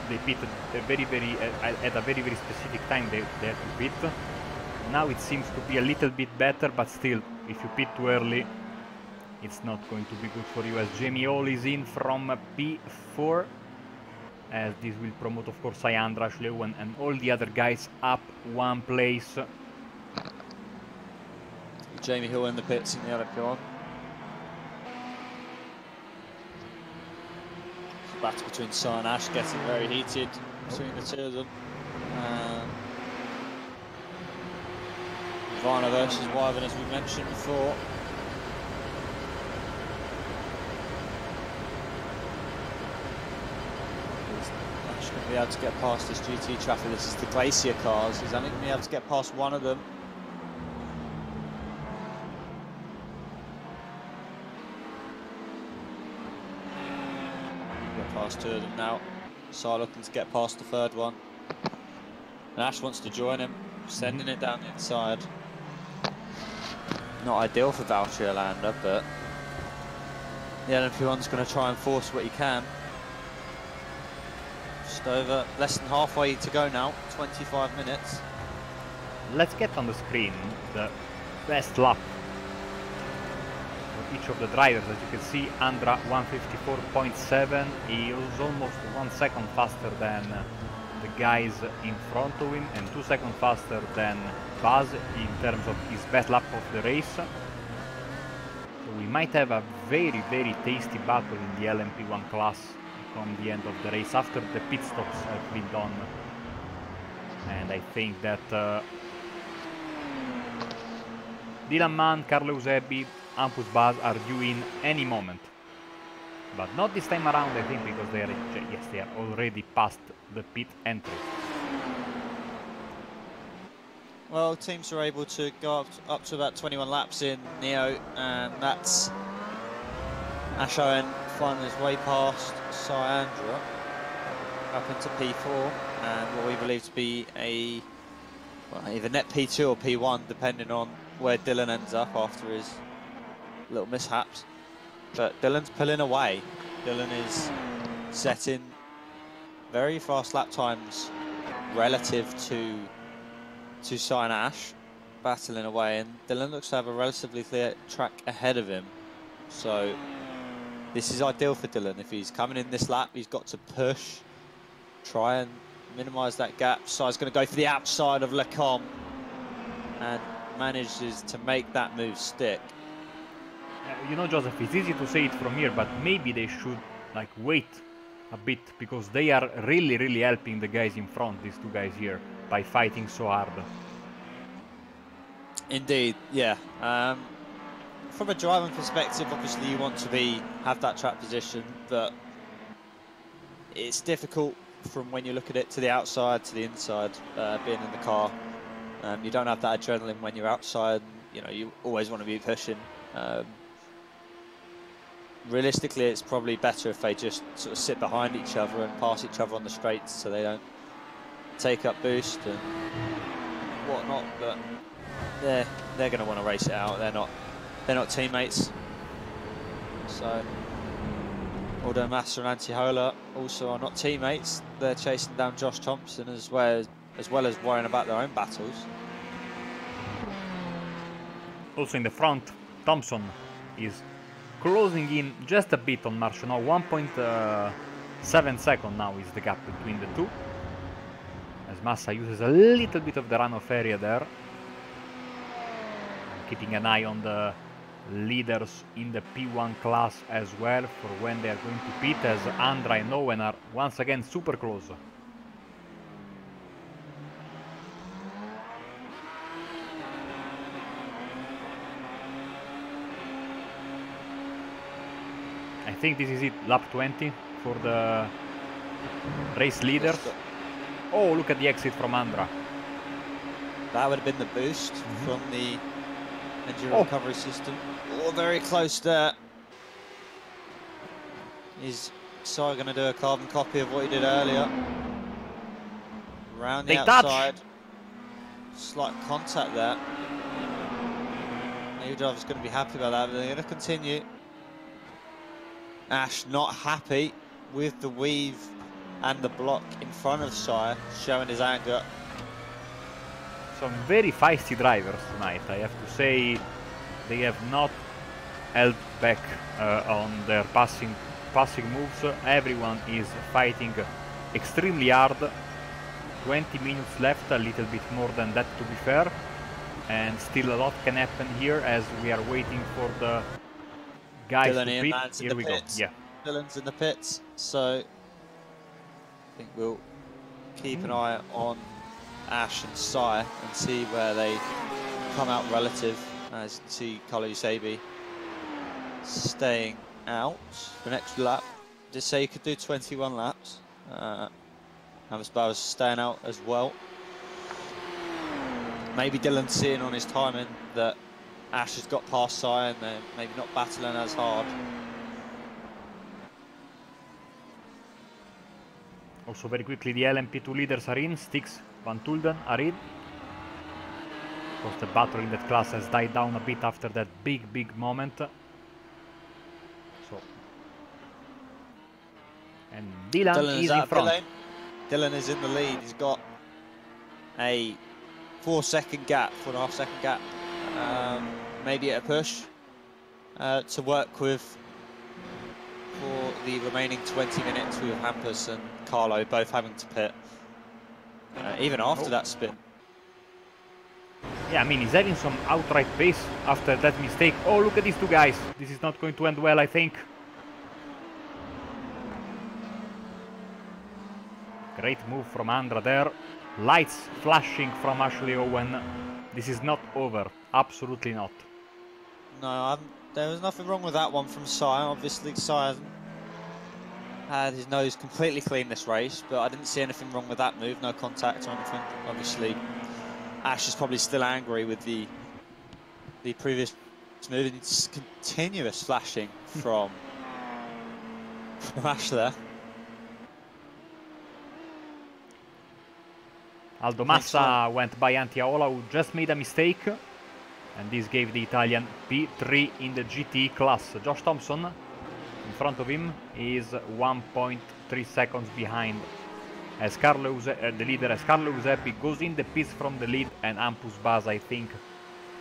They pitted at a very, very specific time they had to pit. Now it seems to be a little bit better, but still, if you pit too early, it's not going to be good for you, as Jamie Hall is in from P4, as this will promote, of course, Ayandra, Ashley Owen, and all the other guys up one place. Jamie Hill in the pits in the LMP1. The battle between Si and Ash getting very heated between the two of them. Varner versus Wyvern, as we mentioned before. Is Ash going to be able to get past this GT traffic? This is the Glacier cars. He's only going to be able to get past one of them. Get past two of them now. Si looking to get past the third one. And Ash wants to join him, sending it down the inside. Not ideal for Valtteri Alander, but the LMP1's going to try and force what he can. Just over less than halfway to go now, 25 minutes. Let's get on the screen the best lap for each of the drivers. As you can see, Andra 154.7. He was almost 1 second faster than the guys in front of him, and 2 seconds faster than Buzz in terms of his best lap of the race. So we might have a very, very tasty battle in the LMP1 class come the end of the race, after the pit stops have been done. And I think that Dylan Mann, Carlo Eusebio, Ampus Buzz are due in any moment. But not this time around, I think, because they are already past the pit entry. Well, teams are able to go up to about 21 laps in Neo, and that's Ash Owen finding his way past Syandra up into P4, and what we believe to be a either net P2 or P1, depending on where Dylan ends up after his little mishaps. But Dylan's pulling away. Dylan is setting very fast lap times relative to Si and Ash, battling away, and Dylan looks to have a relatively clear track ahead of him. So this is ideal for Dylan. If he's coming in this lap, he's got to push, try and minimise that gap. Si's going to go for the outside of Lecombe and manages to make that move stick. You know, Joseph, it's easy to say it from here, but maybe they should like wait a bit, because they are really, really helping the guys in front, these two guys here, by fighting so hard. Indeed, yeah. From a driving perspective, obviously you want to have that track position, but it's difficult from when you look at it to the outside, to the inside, being in the car. You don't have that adrenaline when you're outside. You know, you always want to be pushing. Realistically, it's probably better if they just sort of sit behind each other and pass each other on the straights, so they don't take up boost and whatnot. But they're going to want to race it out. They're not teammates. So although Massa and Antihola also are not teammates, they're chasing down Josh Thompson as well as worrying about their own battles. Also in the front, Thompson is closing in just a bit on Marshall. Now 1.7 seconds now is the gap between the two, as Massa uses a little bit of the runoff area there, keeping an eye on the leaders in the P1 class as well for when they are going to pit, as Andra and Owen are once again super close. I think this is it, lap 20 for the race leaders. Oh, look at the exit from Andra. That would have been the boost from the engine recovery system. Oh, very close there. Is Sai going to do a carbon copy of what he did earlier? Round the outside. Slight contact there. New driver's going to be happy about that, but they're going to continue. Ash not happy with the weave and the block in front of Sai, showing his anger. Some very feisty drivers tonight, I have to say. They have not held back on their passing moves. Everyone is fighting extremely hard. 20 minutes left, a little bit more than that to be fair, and still a lot can happen here as we are waiting for the guys to pit. Here we go. Yeah, Dylan's in the pits, so I think we'll keep an eye on Ash and Sai and see where they come out relative. As you can see, Carlo Usabi staying out for an extra lap. Did say you could do 21 laps. Hamas Bauer's staying out as well. Maybe Dylan's seeing on his timing that Ash has got past Sai and they're maybe not battling as hard. Also very quickly, the LMP2 leaders are in. Styx, Van Tulden are in. Of course, the battle in that class has died down a bit after that big moment. So, and Dylan is in front. Dylan is in the lead. He's got a 4-second gap, 4.5-second gap. Maybe at a push to work with for the remaining 20 minutes with Hampus and Carlo both having to pit, even after that spin. Yeah, I mean, he's having some outright pace after that mistake. Oh, look at these two guys. This is not going to end well, I think. Great move from Andra there. Lights flashing from Ashley Owen. This is not over. Absolutely not. No, there was nothing wrong with that one from Sai. Obviously, Sai hasn't had his nose completely clean this race, but I didn't see anything wrong with that move. No contact or anything. Obviously, Ash is probably still angry with the previous move. It's continuous flashing from Ash there. Aldo Massa went by Antiaola, who just made a mistake, and this gave the Italian P3 in the GT class. Josh Thompson in front of him is 1.3 seconds behind, as the leader, as Carlo Usepi goes in the pits from the lead, and Hampus Baz, I think,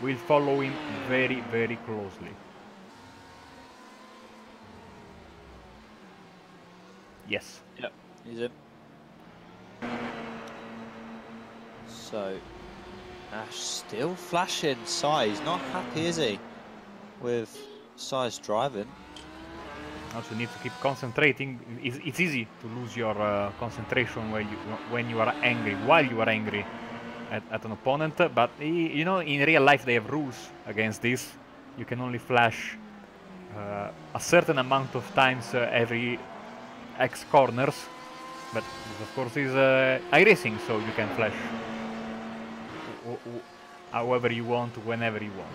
will follow him very closely. Yes. Yep, he's in. So, Ash still flashing Sai. He's not happy, is he, with Sai's driving? Also need to keep concentrating. It's easy to lose your concentration when you are angry, while you are angry at an opponent. But you know, in real life they have rules against this. You can only flash a certain amount of times every X corners. But this, of course, is iRacing, so you can flash however you want, whenever you want.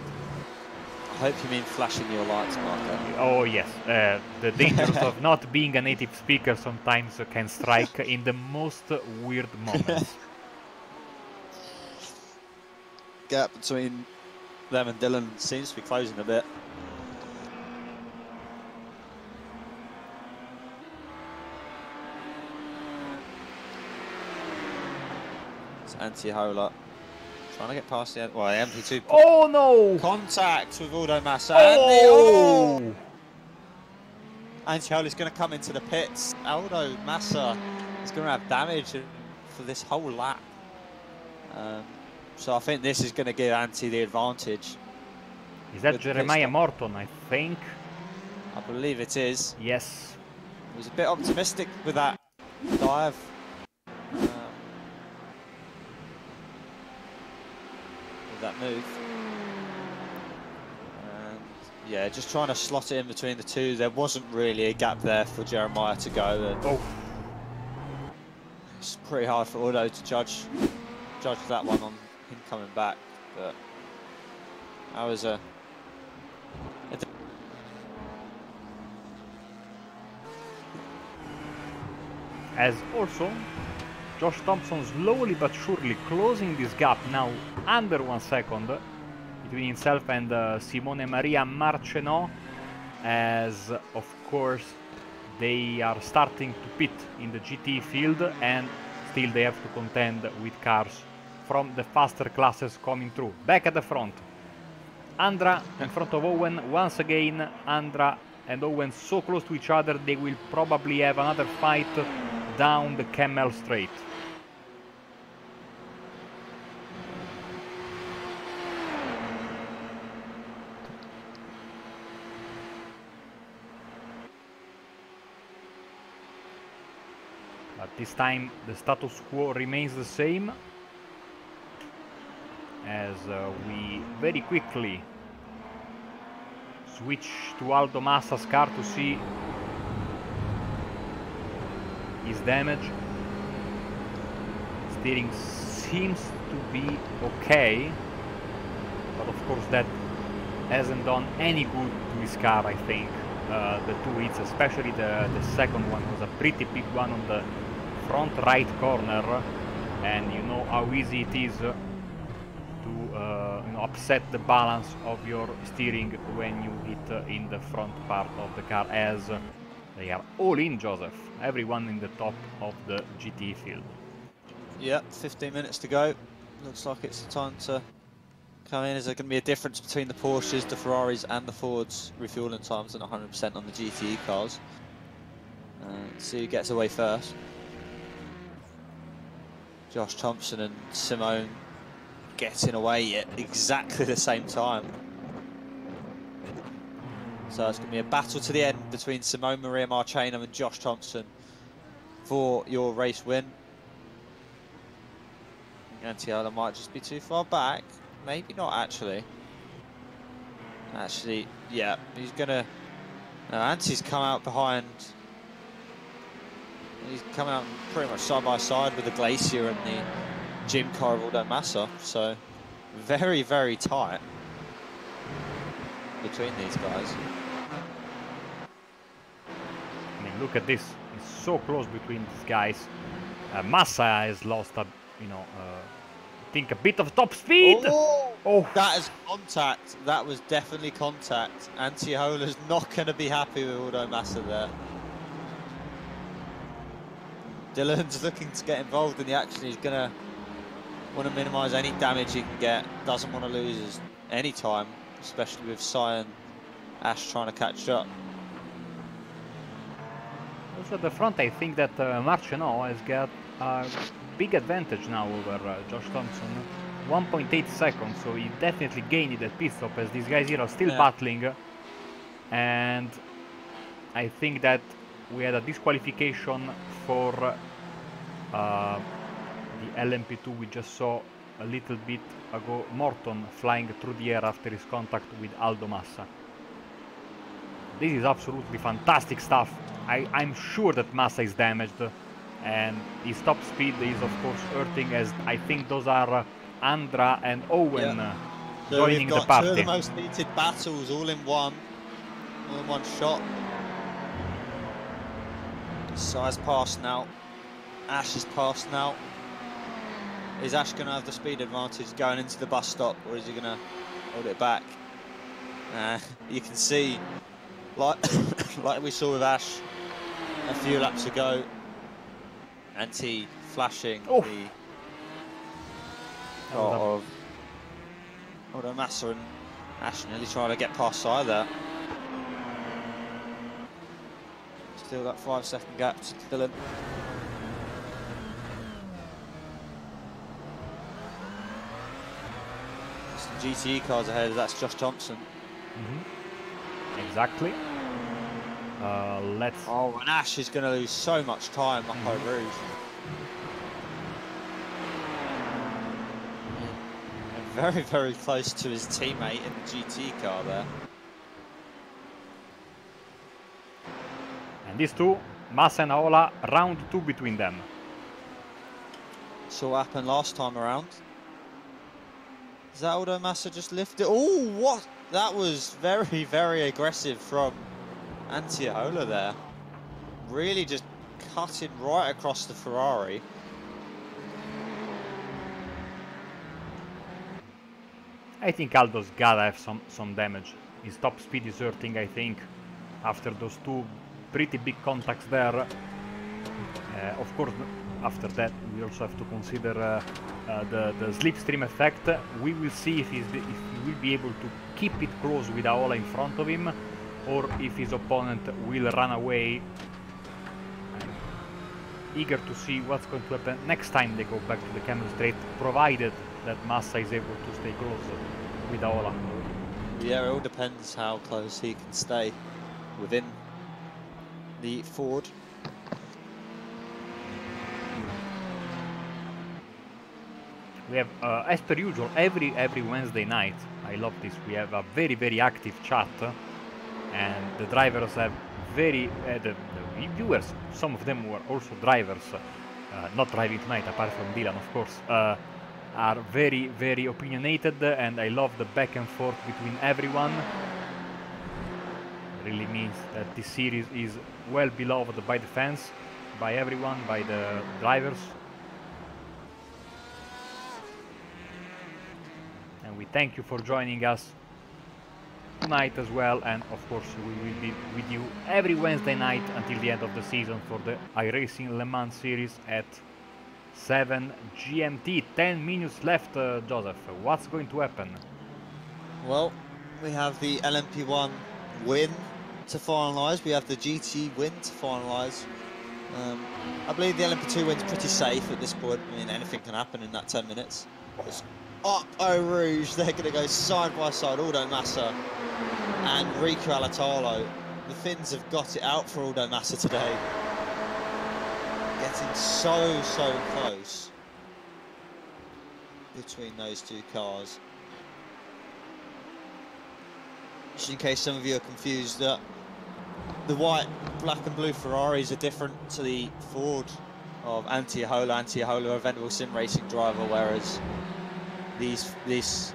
I hope you mean flashing your lights, Marco. Oh yes, the dangers of not being a native speaker sometimes can strike in the most weird moments. Gap between them and Dylan seems to be closing a bit. It's Antiola trying to get past the end. Well, MP2. Oh no! Contact with Aldo Massa. Oh! Antiola's going to come into the pits. Aldo Massa is going to have damage for this whole lap. So I think this is going to give Anti the advantage. Is that Jeremiah Morton, I think? I believe it is. Yes. He was a bit optimistic with that dive. With that move. And yeah, just trying to slot it in between the two. There wasn't really a gap there for Jeremiah to go. And it's pretty hard for Aldo to judge that one on him coming back. But that was as also Josh Thompson slowly but surely closing this gap now under 1 second between himself and Simone Maria Marcenot, as of course they are starting to pit in the GT field and still they have to contend with cars from the faster classes coming through. Back at the front, Andra in front of Owen once again. Andra and Owen so close to each other they will probably have another fight down the Camel Straight. But this time the status quo remains the same, as we very quickly switch to Aldo Massa's car to see his damage. Steering seems to be okay, but of course that hasn't done any good to his car, I think. The two hits, especially the second one, was a pretty big one on the front right corner, and you know how easy it is to upset the balance of your steering when you hit in the front part of the car, as they are all in, Joseph. Everyone in the top of the GT field. Yeah, 15 minutes to go. Looks like it's the time to come in. Is there going to be a difference between the Porsches, the Ferraris and the Fords refueling times and 100% on the GTE cars? See who gets away first. Josh Thompson and Simone getting away at exactly the same time. So it's going to be a battle to the end between Simone Maria Marcenot and Josh Thompson for your race win. Antiola might just be too far back. Maybe not, actually. Actually, yeah, he's going to... No, Anti's come out behind... He's come out pretty much side by side with the Glacier and the Gym car of Aldo Massa. So, very, very tight between these guys. I mean, look at this. It's so close between these guys. Massa has lost a, I think a bit of top speed. Oh, that is contact. That was definitely contact. Antiola's not going to be happy with Aldo Massa there. Dylan's looking to get involved in the action. He's going to want to minimise any damage he can get. Doesn't want to lose any time, especially with Cy and Ash trying to catch up. Also at the front, I think that Marcenot has got a big advantage now over Josh Thompson. 1.8 seconds, so he definitely gained that pit stop, as these guys here are still battling. And I think that we had a disqualification for the LMP2 we just saw a little bit ago. Morton flying through the air after his contact with Aldo Massa. This is absolutely fantastic stuff. I'm sure that Massa is damaged, and his top speed is of course hurting, as I think those are Andra and Owen So joining we've the got party. two of the most heated battles all in one shot. Sai's passed now. Ash is passed now. Is Ash going to have the speed advantage going into the bus stop, or is he going to hold it back? You can see, like like we saw with Ash a few laps ago, flashing the of Massa, and Ash nearly trying to get past Sai there. Still that 5-second gap to Dylan. GTE cars ahead, that's Josh Thompson. Exactly. Let's... Oh, and Ash is going to lose so much time up Eau Rouge. And very, very close to his teammate in the GT car there. And these two, Massa and Aola, round 2 between them. Saw what happened last time around. Is that Aldo Massa just lifted? Oh, what? That was very, very aggressive from Antiola there. Really just cutting right across the Ferrari. I think Aldo's gotta have some damage. His top speed is hurting, I think, after those two pretty big contacts there. Of course, after that, we also have to consider the slipstream effect. We will see if he will be able to keep it close with Aola in front of him, or if his opponent will run away. I'm eager to see what's going to happen next time they go back to the Camel Straight, provided that Massa is able to stay close with Aola. Yeah, it all depends how close he can stay within the Ford. We have, as per usual, every Wednesday night, I love this, we have a very, very active chat, and the drivers have the viewers, some of them were also drivers, not driving tonight, apart from Dylan, of course, are very, very opinionated, and I love the back and forth between everyone. It really means that this series is well beloved by the fans, by everyone, by the drivers. And we thank you for joining us tonight as well, and of course we will be with you every Wednesday night until the end of the season for the iRacing Le Mans series at 7 GMT. 10 minutes left, Joseph. What's going to happen? Well, we have the LMP1 win to finalise, we have the GT win to finalise. I believe the LMP2 win's pretty safe at this point. I mean, anything can happen in that 10 minutes. It's up Eau Rouge, they're going to go side by side, Aldo Massa and Rico Alatalo. The Finns have got it out for Aldo Massa today. Getting so close between those two cars. Just in case some of you are confused, that the white, black and blue Ferraris are different to the Ford of Antiola. Antiola, a Venable Sim Racing driver, whereas these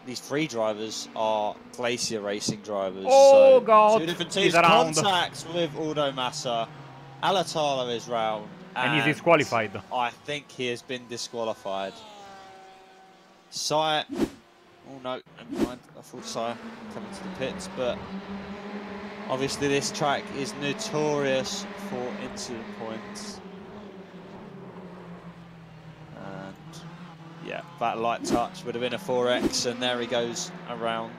three drivers are Glacier Racing drivers. Oh, so God! Two different teams. Contacts with Aldo Massa. Alatalo is round. And he's disqualified. I think he has been disqualified. Sai. Oh no, never mind. I thought Sai coming to the pits, but obviously this track is notorious for incident points. And yeah, that light touch would have been a 4X, and there he goes around.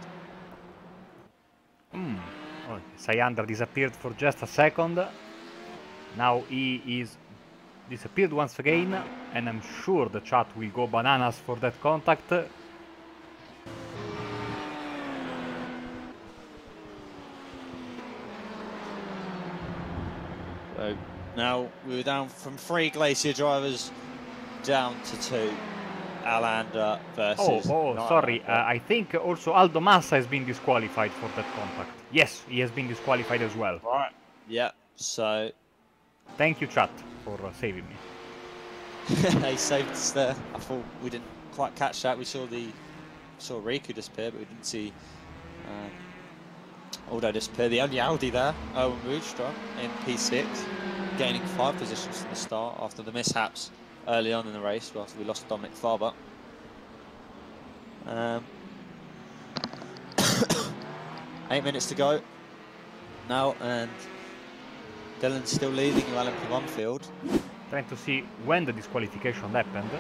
Oh, Sayandra disappeared for just a second. Now he is disappeared once again, and I'm sure the chat will go bananas for that contact. So now we're down from 3 Glacier drivers down to 2. Alander versus... Sorry, I think also Aldo Massa has been disqualified for that contact. Yes, he has been disqualified as well. Right. Yeah, so... Thank you, chat, for saving me. They saved us there. I thought we didn't quite catch that. We saw Riku disappear, but we didn't see Aldo disappear. The only Audi there, Owen Rudström in P6, gaining 5 positions from the start after the mishaps early on in the race, after we lost Dominic Farber. 8 minutes to go now, and Dylan's still leading the LMP1 field. Trying to see when the disqualification happened,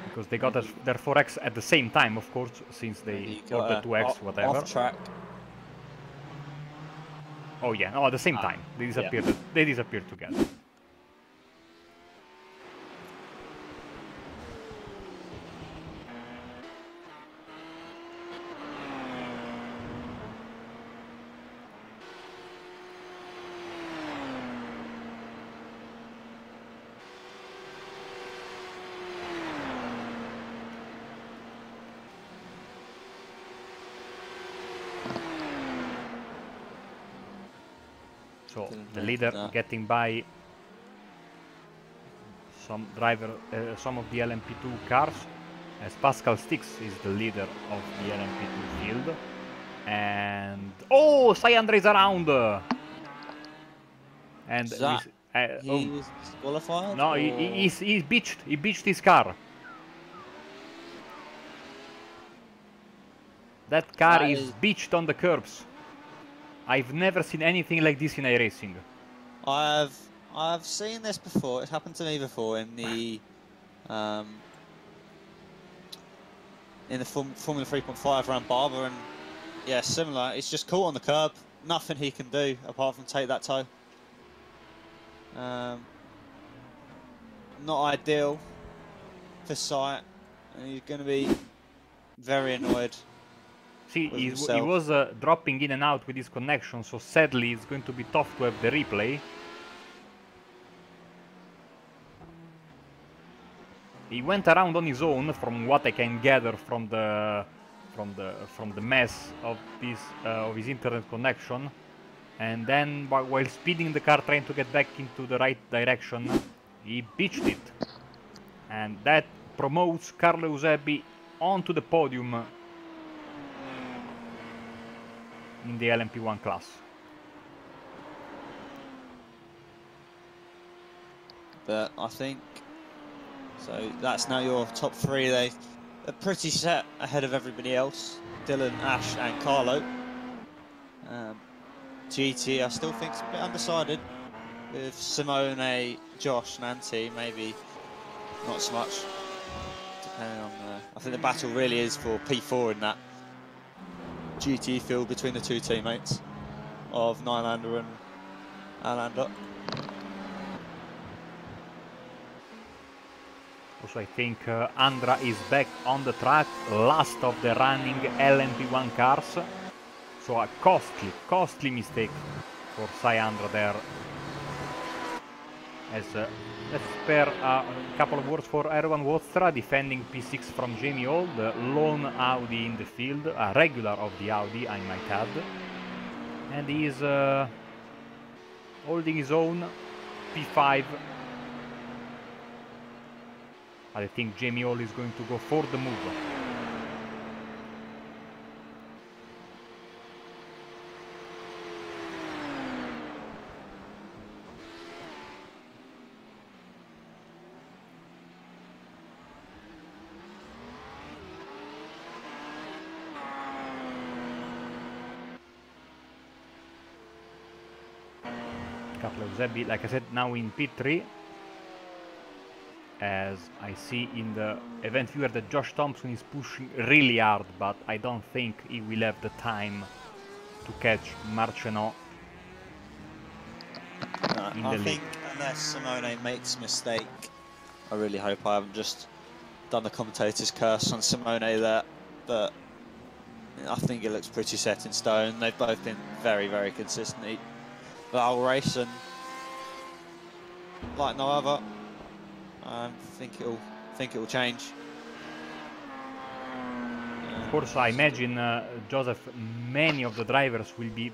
because they got their 4X at the same time, of course, since they got the 2X, whatever. Off track. Oh yeah, no, at the same time. They disappeared. Yeah. They disappeared together. So the leader getting by some of the LMP2 cars, as Pascal Stix is the leader of the LMP2 field. And oh, Sayandra is around, and he's disqualified. No, he beached his car. That car is beached on the curbs. I've never seen anything like this in iRacing. I've seen this before. It happened to me before in the Formula 3.5 around Barber, and yeah, similar. It's just caught on the curb. Nothing he can do apart from take that toe. Not ideal for sight, and he's going to be very annoyed. See, he was dropping in and out with his connection, so sadly it's going to be tough to have the replay. He went around on his own, from what I can gather from the mess of his internet connection, and then while speeding the car, trying to get back into the right direction, he beached it, and that promotes Carlo Eusebio onto the podium in the LMP1 class. But I think so. That's now your top 3. They're pretty set ahead of everybody else. Dylan, Ash, and Carlo. GT, I still think it's a bit undecided with Simone, Josh, Nanti. Maybe not so much. Depending on I think the battle really is for P4 in that GT field between the 2 teammates of Nylander and Alander. Also, I think Andra is back on the track, last of the running LMP1 cars. So a costly mistake for Sayandra there. As let's spare a couple of words for Erwan Wotstra, defending P6 from Jamie Hall, the lone Audi in the field, a regular of the Audi, I might add. And he is holding his own, P5. I think Jamie Hall is going to go for the move. Eusebio, like I said, now in P3, as I see in the event viewer that Josh Thompson is pushing really hard, but I don't think he will have the time to catch Marchenot in the lead. I think unless Simone makes a mistake, I really hope I haven't just done the commentator's curse on Simone there, but I think it looks pretty set in stone. They've both been very, very consistent. But I'll race, and like no other, I think it'll change. Of course, I imagine, Joseph, many of the drivers will be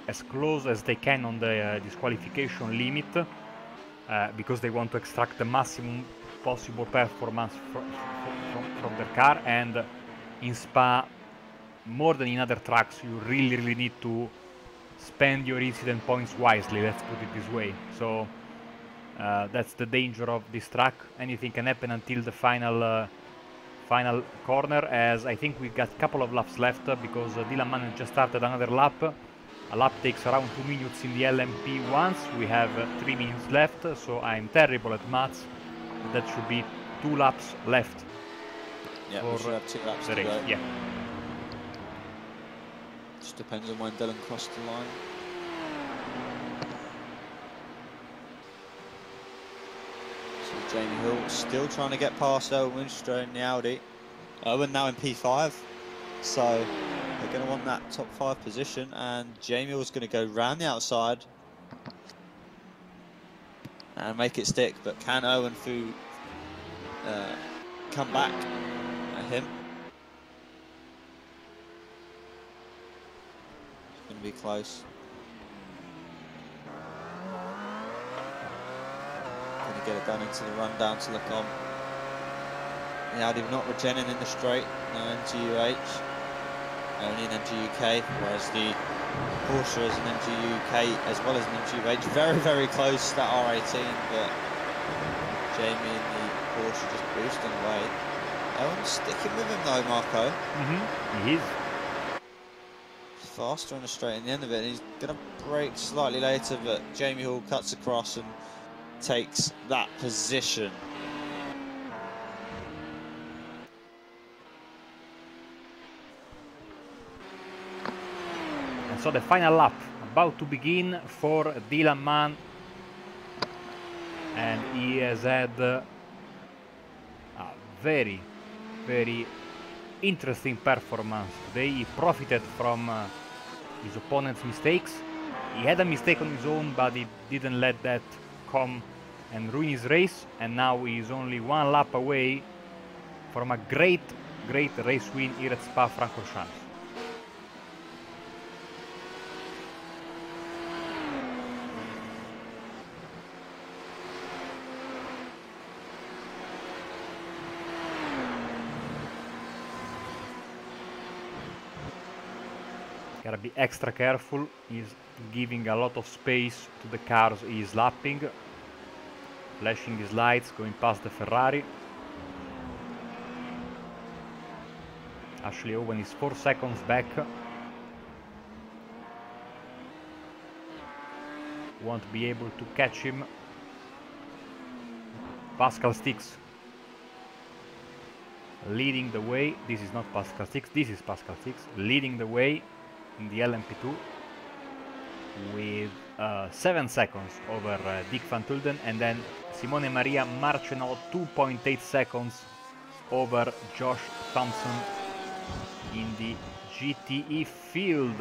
as close as they can on the disqualification limit, because they want to extract the maximum possible performance from their car. And in Spa, more than in other tracks, you really need to spend your incident points wisely, let's put it this way. So that's the danger of this track. Anything can happen until the final corner, as I think we got a couple of laps left because Dylan Mann just started another lap. A lap takes around 2 minutes in the LMP once. We have 3 minutes left, so I'm terrible at maths. That should be 2 laps left. Yeah, we should have 2 laps to go. Yeah. Just depends on when Dylan crossed the line. So Jamie Hill still trying to get past Owen Winstrow in the Audi. Owen now in P5, so they're going to want that top 5 position, and Jamie Hill's going to go round the outside and make it stick, but can Owen Fu come back at him? It's going to be close. Going to get it done into the run down to look on. The Audi not regenerating in the straight, no MGUH, only an MGUK, whereas the Porsche is an MGUK as well as an MGUH. Very close to that R18, but Jamie and the Porsche just boosting away. Owen's sticking with him though, Marco. He is. Faster on the straight in the end of it, and he's going to brake slightly later, but Jamie Hall cuts across and takes that position. And so the final lap about to begin for Dylan Mann, and he has had a very interesting performance today. He profited from his opponent's mistakes. He had a mistake on his own, but he didn't let that come and ruin his race, and now he is only 1 lap away from a great race win here at Spa-Francorchamps. Gotta be extra careful. He's giving a lot of space to the cars he's lapping, flashing his lights, going past the Ferrari. Ashley Owen is 4 seconds back. Won't be able to catch him. Pascal Stix leading the way. This is not Pascal Stix, this is Pascal Stix leading the way in the LMP2 with 7 seconds over Dick Van Tulden, and then Simone Maria Marcenau 2.8 seconds over Josh Thompson in the GTE field.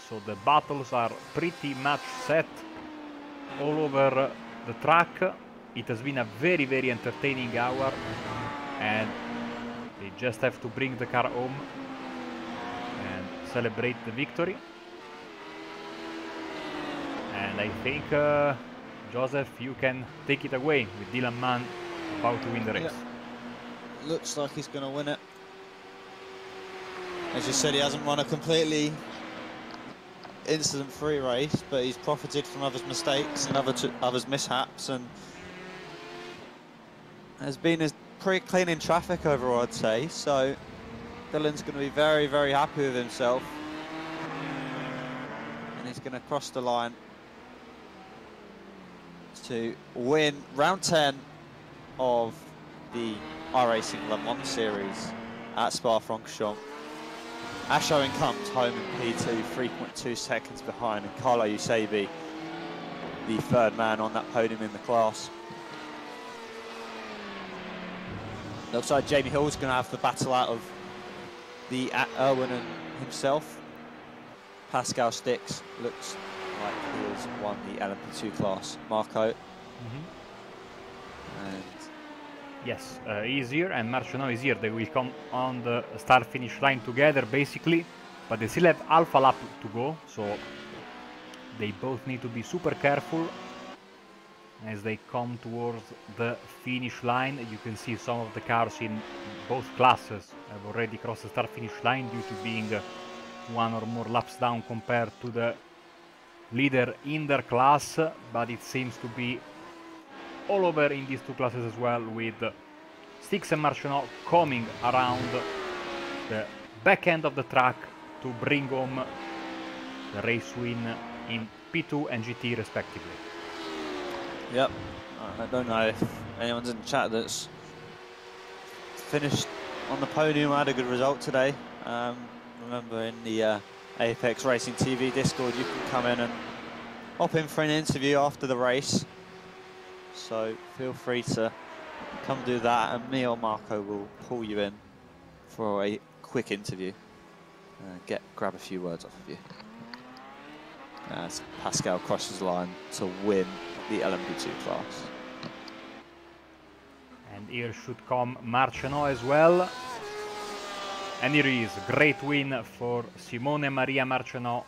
So the battles are pretty much set all over the track. It has been a very entertaining hour, and they just have to bring the car home and celebrate the victory. And I think, Joseph, you can take it away with Dylan Mann about to win the race. Yeah. Looks like he's going to win it. As you said, he hasn't run a completely incident-free race, but he's profited from others' mistakes and others' mishaps, and has been pretty clean in traffic overall, I'd say. So Dylan's going to be very happy with himself, and he's going to cross the line to win round 10 of the iRacing Le Mans series at Spa-Francorchamps. Ash Owen comes home in P2, 3.2 seconds behind, and Carlo Usabi, the third man on that podium in the class. Looks like Jamie Hill's going to have the battle out of the Irwin and himself. Pascal Stix looks like he has won the LMP2 class. Marco. And yes, he's here, and Marcenau is here. They will come on the start-finish line together, basically, but they still have half a lap to go, so they both need to be super careful. as they come towards the finish line. You can see some of the cars in both classes have already crossed the start-finish line due to being one or more laps down compared to the leader in their class, but it seems to be all over in these two classes as well, with Sticks and Marchenot coming around the back end of the track to bring home the race win in P2 and GT respectively. Yep, I don't know if anyone's in the chat that's finished on the podium had a good result today. Remember in the Apex Racing TV Discord, you can come in and hop in for an interview after the race. So feel free to come do that, and me or Marco will pull you in for a quick interview. Grab a few words off of you. As Pascal crosses the line to win the LMP2 class. And here should come Marchenot as well. And here is great win for Simone Maria Marchenot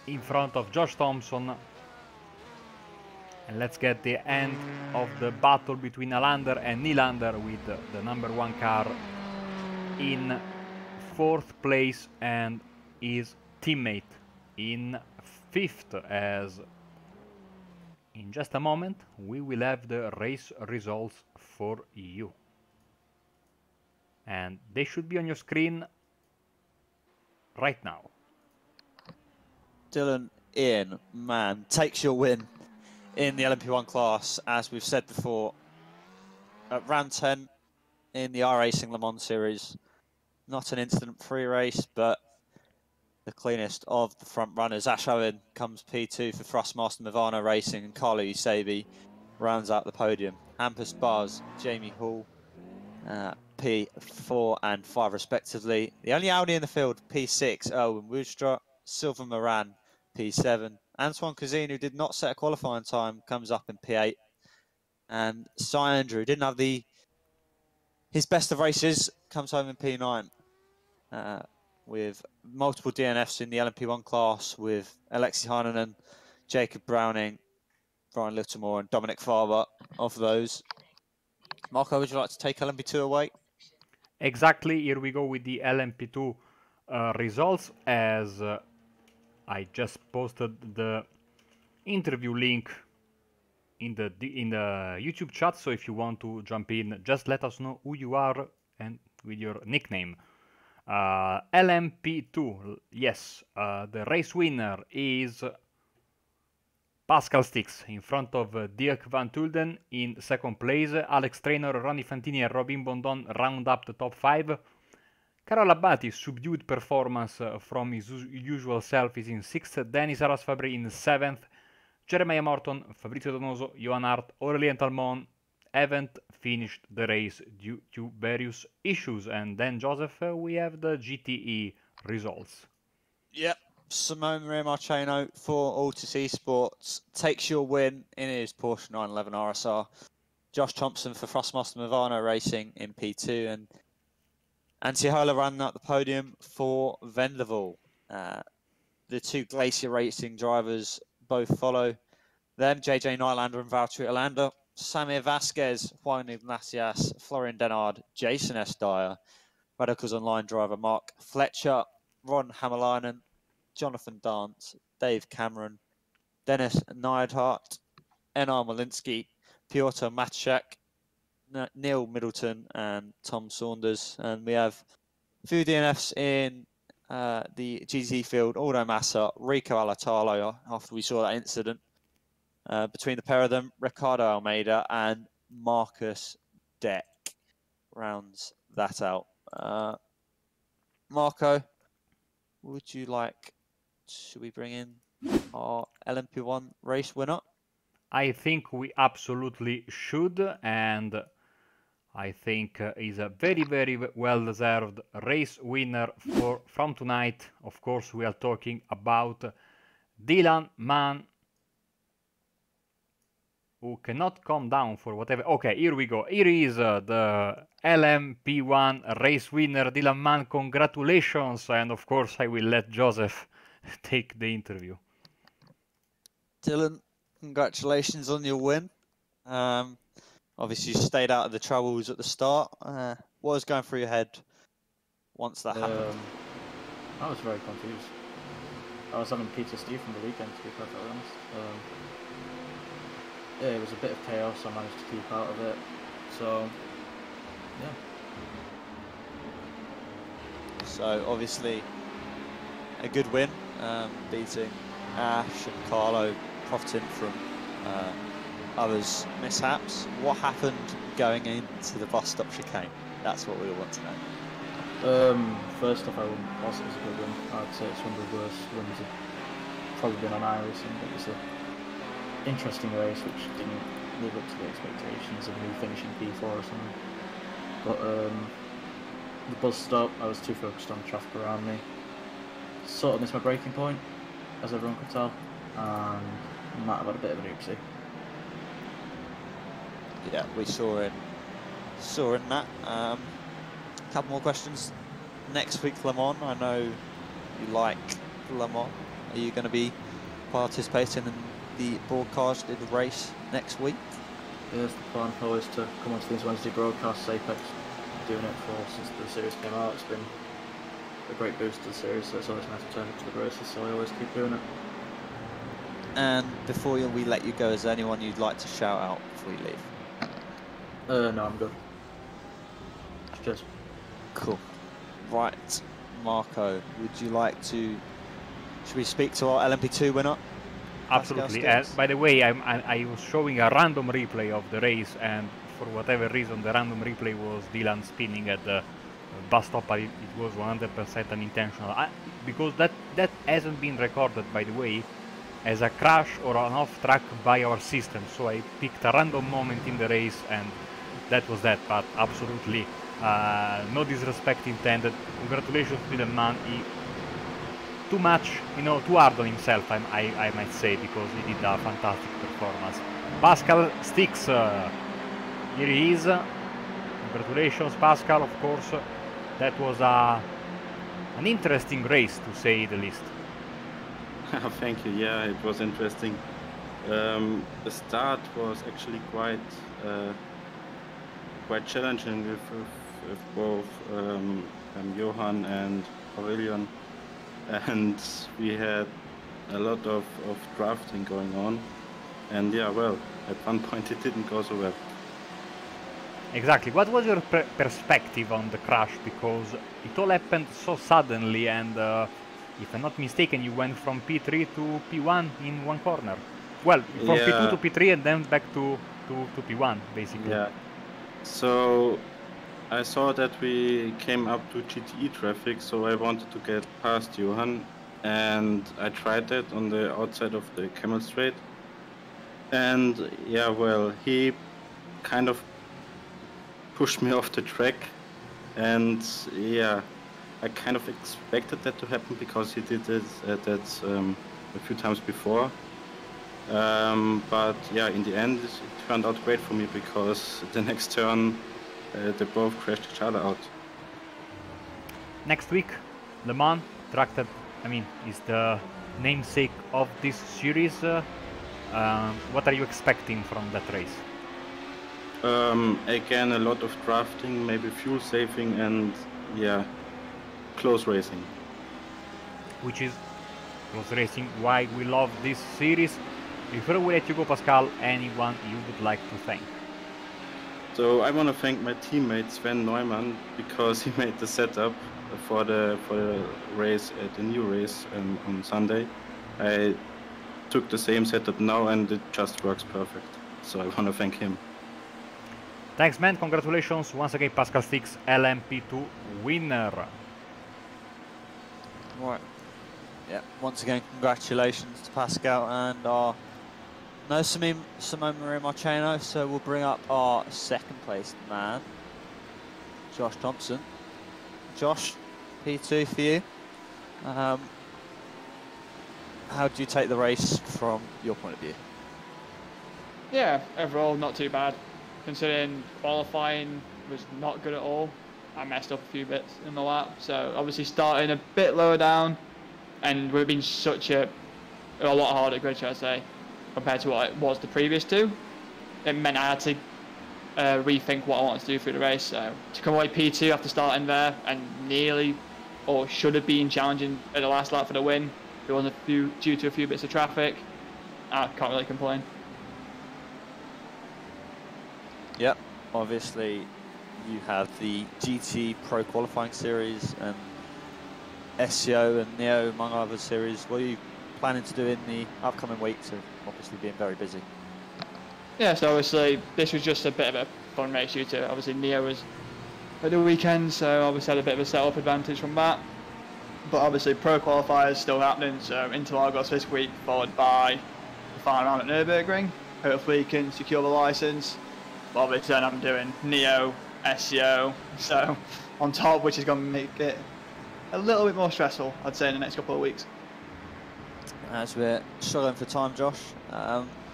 in front of Josh Thompson. And let's get the end of the battle between Alander and Nylander, with the #1 car in 4th place and his teammate in 5th, as in just a moment we will have the race results for you. And they should be on your screen right now. Dylan Ian, man, takes your win in the LMP1 class, as we've said before, at round 10 in the iRacing Le Mans series. Not an incident-free race, but the cleanest of the front runners. Ash Owen comes P2 for Thrustmaster Movano Racing, and Carlo Usabi rounds out the podium. Hampus Bars, Jamie Hall, P4 and 5 respectively. The only Audi in the field, P6, Erwin Woodstruck, Sylvain Moran, P7. Antoine Cazine, who did not set a qualifying time, comes up in P8. And Cy Andrew didn't have his best of races, comes home in P9. With multiple DNFs in the LMP1 class, with Alexi Heinonen, Jacob Browning, Brian Littlemore and Dominic Farber of those. Marco, would you like to take LMP2 away? Exactly, here we go with the LMP2 results, as I just posted the interview link in the YouTube chat, so if you want to jump in, just let us know who you are and with your nickname. LMP2, yes, the race winner is Pascal Sticks in front of Dirk Van Tulden in 2nd place. Alex Traynor, Ronnie Fantini and Robin Bondon round up the top 5. Carol Abbati, subdued performance from his usual self, is in 6th. Denis Arras Fabry in 7th. Jeremiah Morton, Fabrizio Donoso, Johan Hart, Aurélien Talmont haven't finished the race due to various issues. And then, Joseph, we have the GTE results. Yep. Simone Maria Marchenot for Altus Esports takes your win in his Porsche 911 RSR. Josh Thompson for Thrustmaster Movano Racing in P2, and Antti Höller running up the podium for Vendaval. The two Glacier Racing drivers both follow them, JJ Nylander and Valtteri Alander. Samir Vasquez, Juan Iglesias, Florian Denard, Jason S. Dyer, Radicals Online driver Mark Fletcher, Ron Hammerlinen, Jonathan Dance, Dave Cameron, Dennis Neidhart, Enar Malinsky, Piotr Matschak, Neil Middleton and Tom Saunders. And we have a few DNFs in the GT field, Aldo Massa, Rico Alatalo, after we saw that incident. Between the pair of them, Ricardo Almeida and Marcus Deck rounds that out. Marco, would you like, should we bring in our LMP1 race winner? I think we absolutely should, and I think is a very, very well-deserved race winner from tonight. Of course, we are talking about Dylan Mann, who cannot come down for whatever. Okay, here we go. Here is the LMP1 race winner, Dylan Mann. Congratulations, and of course, I will let Joseph take the interview. Dylan, congratulations on your win. Obviously, you stayed out of the troubles at the start. What was going through your head once that happened? I was very confused. I was having PTSD from the weekend, to be perfectly honest. Yeah, it was a bit of chaos. I managed to keep out of it. So, yeah. So obviously, a good win, beating Ash and Carlo, profiting from others' mishaps. What happened going into the bus stop chicane? That's what we all want to know. First off, I wouldn't pass it as a good win. I'd say it's one of the worst wins I've probably been on iRacing. It was an interesting race which didn't live up to the expectations of me finishing P4 or something. But the bus stop, I was too focused on the traffic around me. Sort of missed my braking point, as everyone could tell, and might have had a bit of an oopsie. Yeah, we saw in that. Couple more questions. Next week, Le Mans. I know you like Le Mans. Are you going to be participating in the broadcasted race next week? Yes, the plan always to come onto these Wednesday broadcasts. Apex doing it for since the series came out. It's been a great boost to the series, so it's always nice to turn up to the races, so I always keep doing it. And before we let you go, is there anyone you'd like to shout out before you leave? No, I'm good. Cheers. Cool. Right, Marco, would you like to... Should we speak to our LMP2 winner? Absolutely. By the way, I was showing a random replay of the race, and for whatever reason, the random replay was Dylan spinning at the bus stop, but it was 100% unintentional. Because that hasn't been recorded, by the way, as a crash or an off-track by our system. So I picked a random moment in the race, and that was that. But absolutely, no disrespect intended. Congratulations to the man. He too much, too hard on himself, I might say, because he did a fantastic performance. Pascal Stix, here he is. Congratulations, Pascal, of course. That was an interesting race, to say the least. Thank you. Yeah, it was interesting. The start was actually quite challenging with both Johan and Aurelian. And we had a lot of drafting going on, and yeah, well, at one point it didn't go so well. Exactly. What was your perspective on the crash? Because it all happened so suddenly, and if I'm not mistaken, you went from P3 to P1 in one corner. Well, from P2 to P3 and then back to P1, basically. Yeah. So I saw that we came up to GTE traffic, so I wanted to get past Johan, and I tried that on the outside of the Camel Straight. And yeah, well, he kind of pushed me off the track, and yeah, I kind of expected that to happen because he did it a few times before. But yeah, in the end, it turned out great for me because the next turn, they both crashed each other out. Next week, Le Mans, track that, is the namesake of this series. What are you expecting from that race? Again, a lot of drafting, maybe fuel saving, and yeah, close racing. Which is close racing, why we love this series. Before we let you go, Pascal, anyone you would like to thank? So I want to thank my teammate Sven Neumann because he made the setup for the race at the new race on Sunday. I took the same setup now and it just works perfect. So I want to thank him. Thanks, man. Congratulations once again, Pascal Stix, LMP2 winner. Right. Yeah. Once again, congratulations to Pascal and our Simone Maria Marcheno. So we'll bring up our second place man, Josh Thompson. Josh, P2 for you. How do you take the race from your point of view? Yeah, overall not too bad. Considering qualifying was not good at all. I messed up a few bits in the lap, so obviously starting a bit lower down, and we've been such a lot harder grid, should I say, compared to what it was the previous two. it meant I had to rethink what I wanted to do through the race. So to come away P2 after starting there and nearly, or should have been challenging at the last lap for the win, there was due to a few bits of traffic. I can't really complain. Yep, obviously you have the GT Pro Qualifying Series and SEO and Neo among other series. What are you planning to do in the upcoming weeks of obviously being very busy? Yeah, so obviously this was just a bit of a fun race due to obviously Neo was at the weekend, so obviously had a bit of a set-up advantage from that. But obviously Pro Qualifiers still happening, so Interlagos this week, followed by the final round at Nürburgring. Hopefully you can secure the license. But obviously then I'm doing Neo, SEO, so on top, which is going to make it a little bit more stressful, I'd say, in the next couple of weeks. As we're struggling for time, Josh,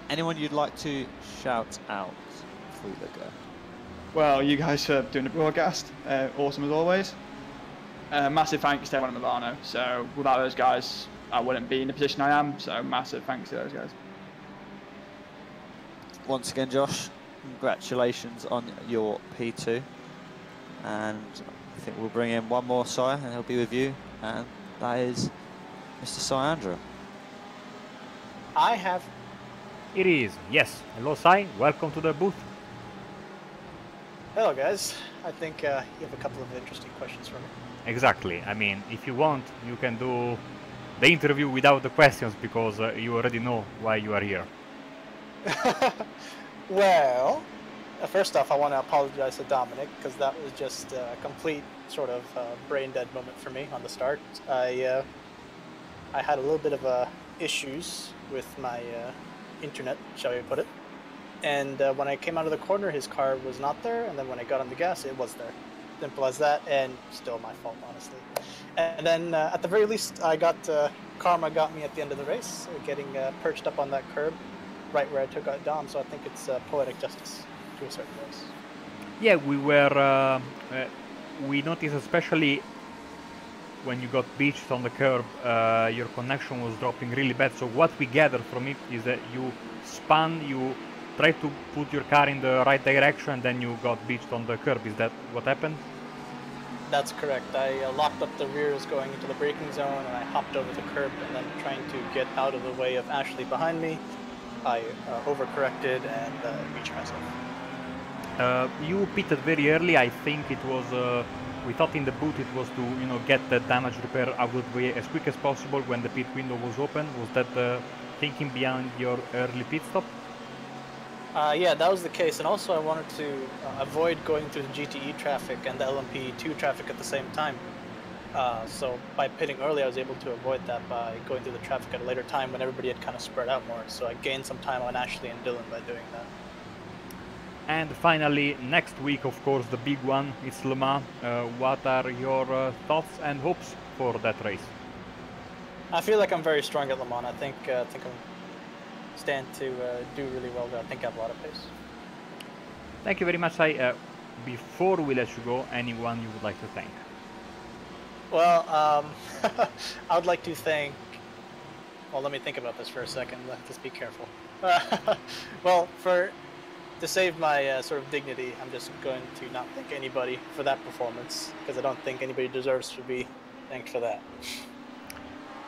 anyone you'd like to shout out before we go? Well, you guys for doing the broadcast, awesome as always. Massive thanks to everyone at Milano. So without those guys, I wouldn't be in the position I am. So massive thanks to those guys. Once again, Josh, congratulations on your P2. And I think we'll bring in one more sire and he'll be with you. And that is Mr. Syandra. I have. It is, yes. Hello, Sai. Welcome to the booth. Hello, guys. I think you have a couple of interesting questions for me. Exactly. I mean, if you want, you can do the interview without the questions because you already know why you are here. Well, first off, I want to apologize to Dominic because that was just a complete sort of brain dead moment for me on the start. I had a little bit of issues with my internet, shall we put it. And when I came out of the corner, his car was not there, and then when I got on the gas, it was there. Simple as that, and still my fault, honestly. And then at the very least, I got karma got me at the end of the race, getting perched up on that curb, right where I took out Dom. So I think it's poetic justice to a certain race. Yeah, we noticed especially when you got beached on the curb, your connection was dropping really bad. So what we gathered from it is that you spun, you tried to put your car in the right direction, and then you got beached on the curb. Is that what happened? That's correct. I locked up the rears going into the braking zone, and I hopped over the curb, and then trying to get out of the way of Ashley behind me, I overcorrected and beached myself. You pitted very early. I think it was. We thought in the booth it was to get the damage repair out of the way as quick as possible when the pit window was open. Was that the thinking behind your early pit stop? Yeah, that was the case, and also I wanted to avoid going through the GTE traffic and the LMP2 traffic at the same time. So by pitting early, I was able to avoid that by going through the traffic at a later time when everybody had kind of spread out more. So I gained some time on Ashley and Dylan by doing that. And finally, next week, of course, the big one, it's Le Mans. What are your thoughts and hopes for that race? I feel like I'm very strong at Le Mans. I think I'm stand to do really well there. I think I have a lot of pace. Thank you very much, Sai. Before we let you go, anyone you would like to thank? Well, I would like to thank... Well, let me think about this for a second. Let's be careful. Well, to save my sort of dignity, I'm just going to not thank anybody for that performance, because I don't think anybody deserves to be thanked for that.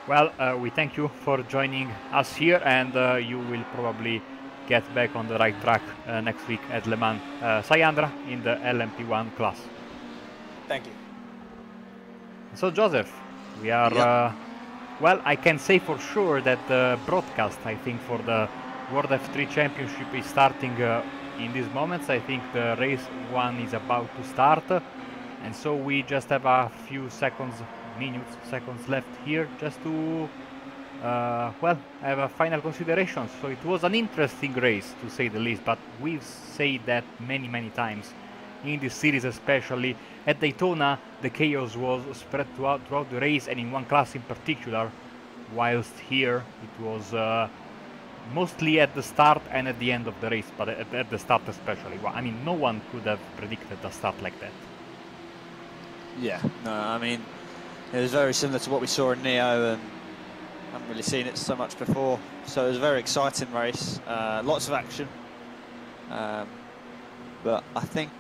Well, we thank you for joining us here, and you will probably get back on the right track next week at Le Mans. Syandra in the LMP1 class. Thank you. So, Joseph, we are... well, I can say for sure that the broadcast, I think, for the World F3 Championship is starting in these moments. I think the race one is about to start, and so we just have a few seconds left here just to well, have a final consideration. So it was an interesting race, to say the least, but we've said that many times in this series, especially at Daytona. The chaos was spread throughout the race, and in one class in particular, whilst here it was mostly at the start and at the end of the race, but at the start especially. Well, I mean, no one could have predicted a start like that. Yeah, no, I mean, it was very similar to what we saw in Neo, and I haven't really seen it so much before. So it was a very exciting race, lots of action, But I think,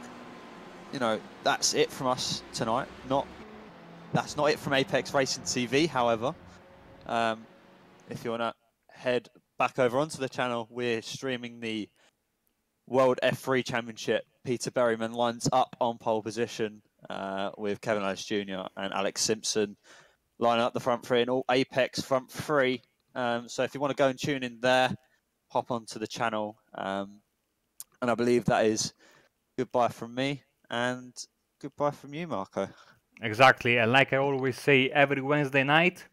you know, that's it from us tonight. That's not it from Apex Racing TV, however. If you want to head back over onto the channel, we're streaming the World F3 Championship. Peter Berryman lines up on pole position with Kevin Ellis Jr. and Alex Simpson lining up the front three and all Apex front three. So if you want to go and tune in there, hop onto the channel. And I believe that is goodbye from me and goodbye from you, Marco. Exactly, and like I always say every Wednesday night,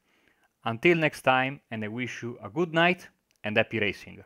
until next time, and I wish you a good night and happy racing.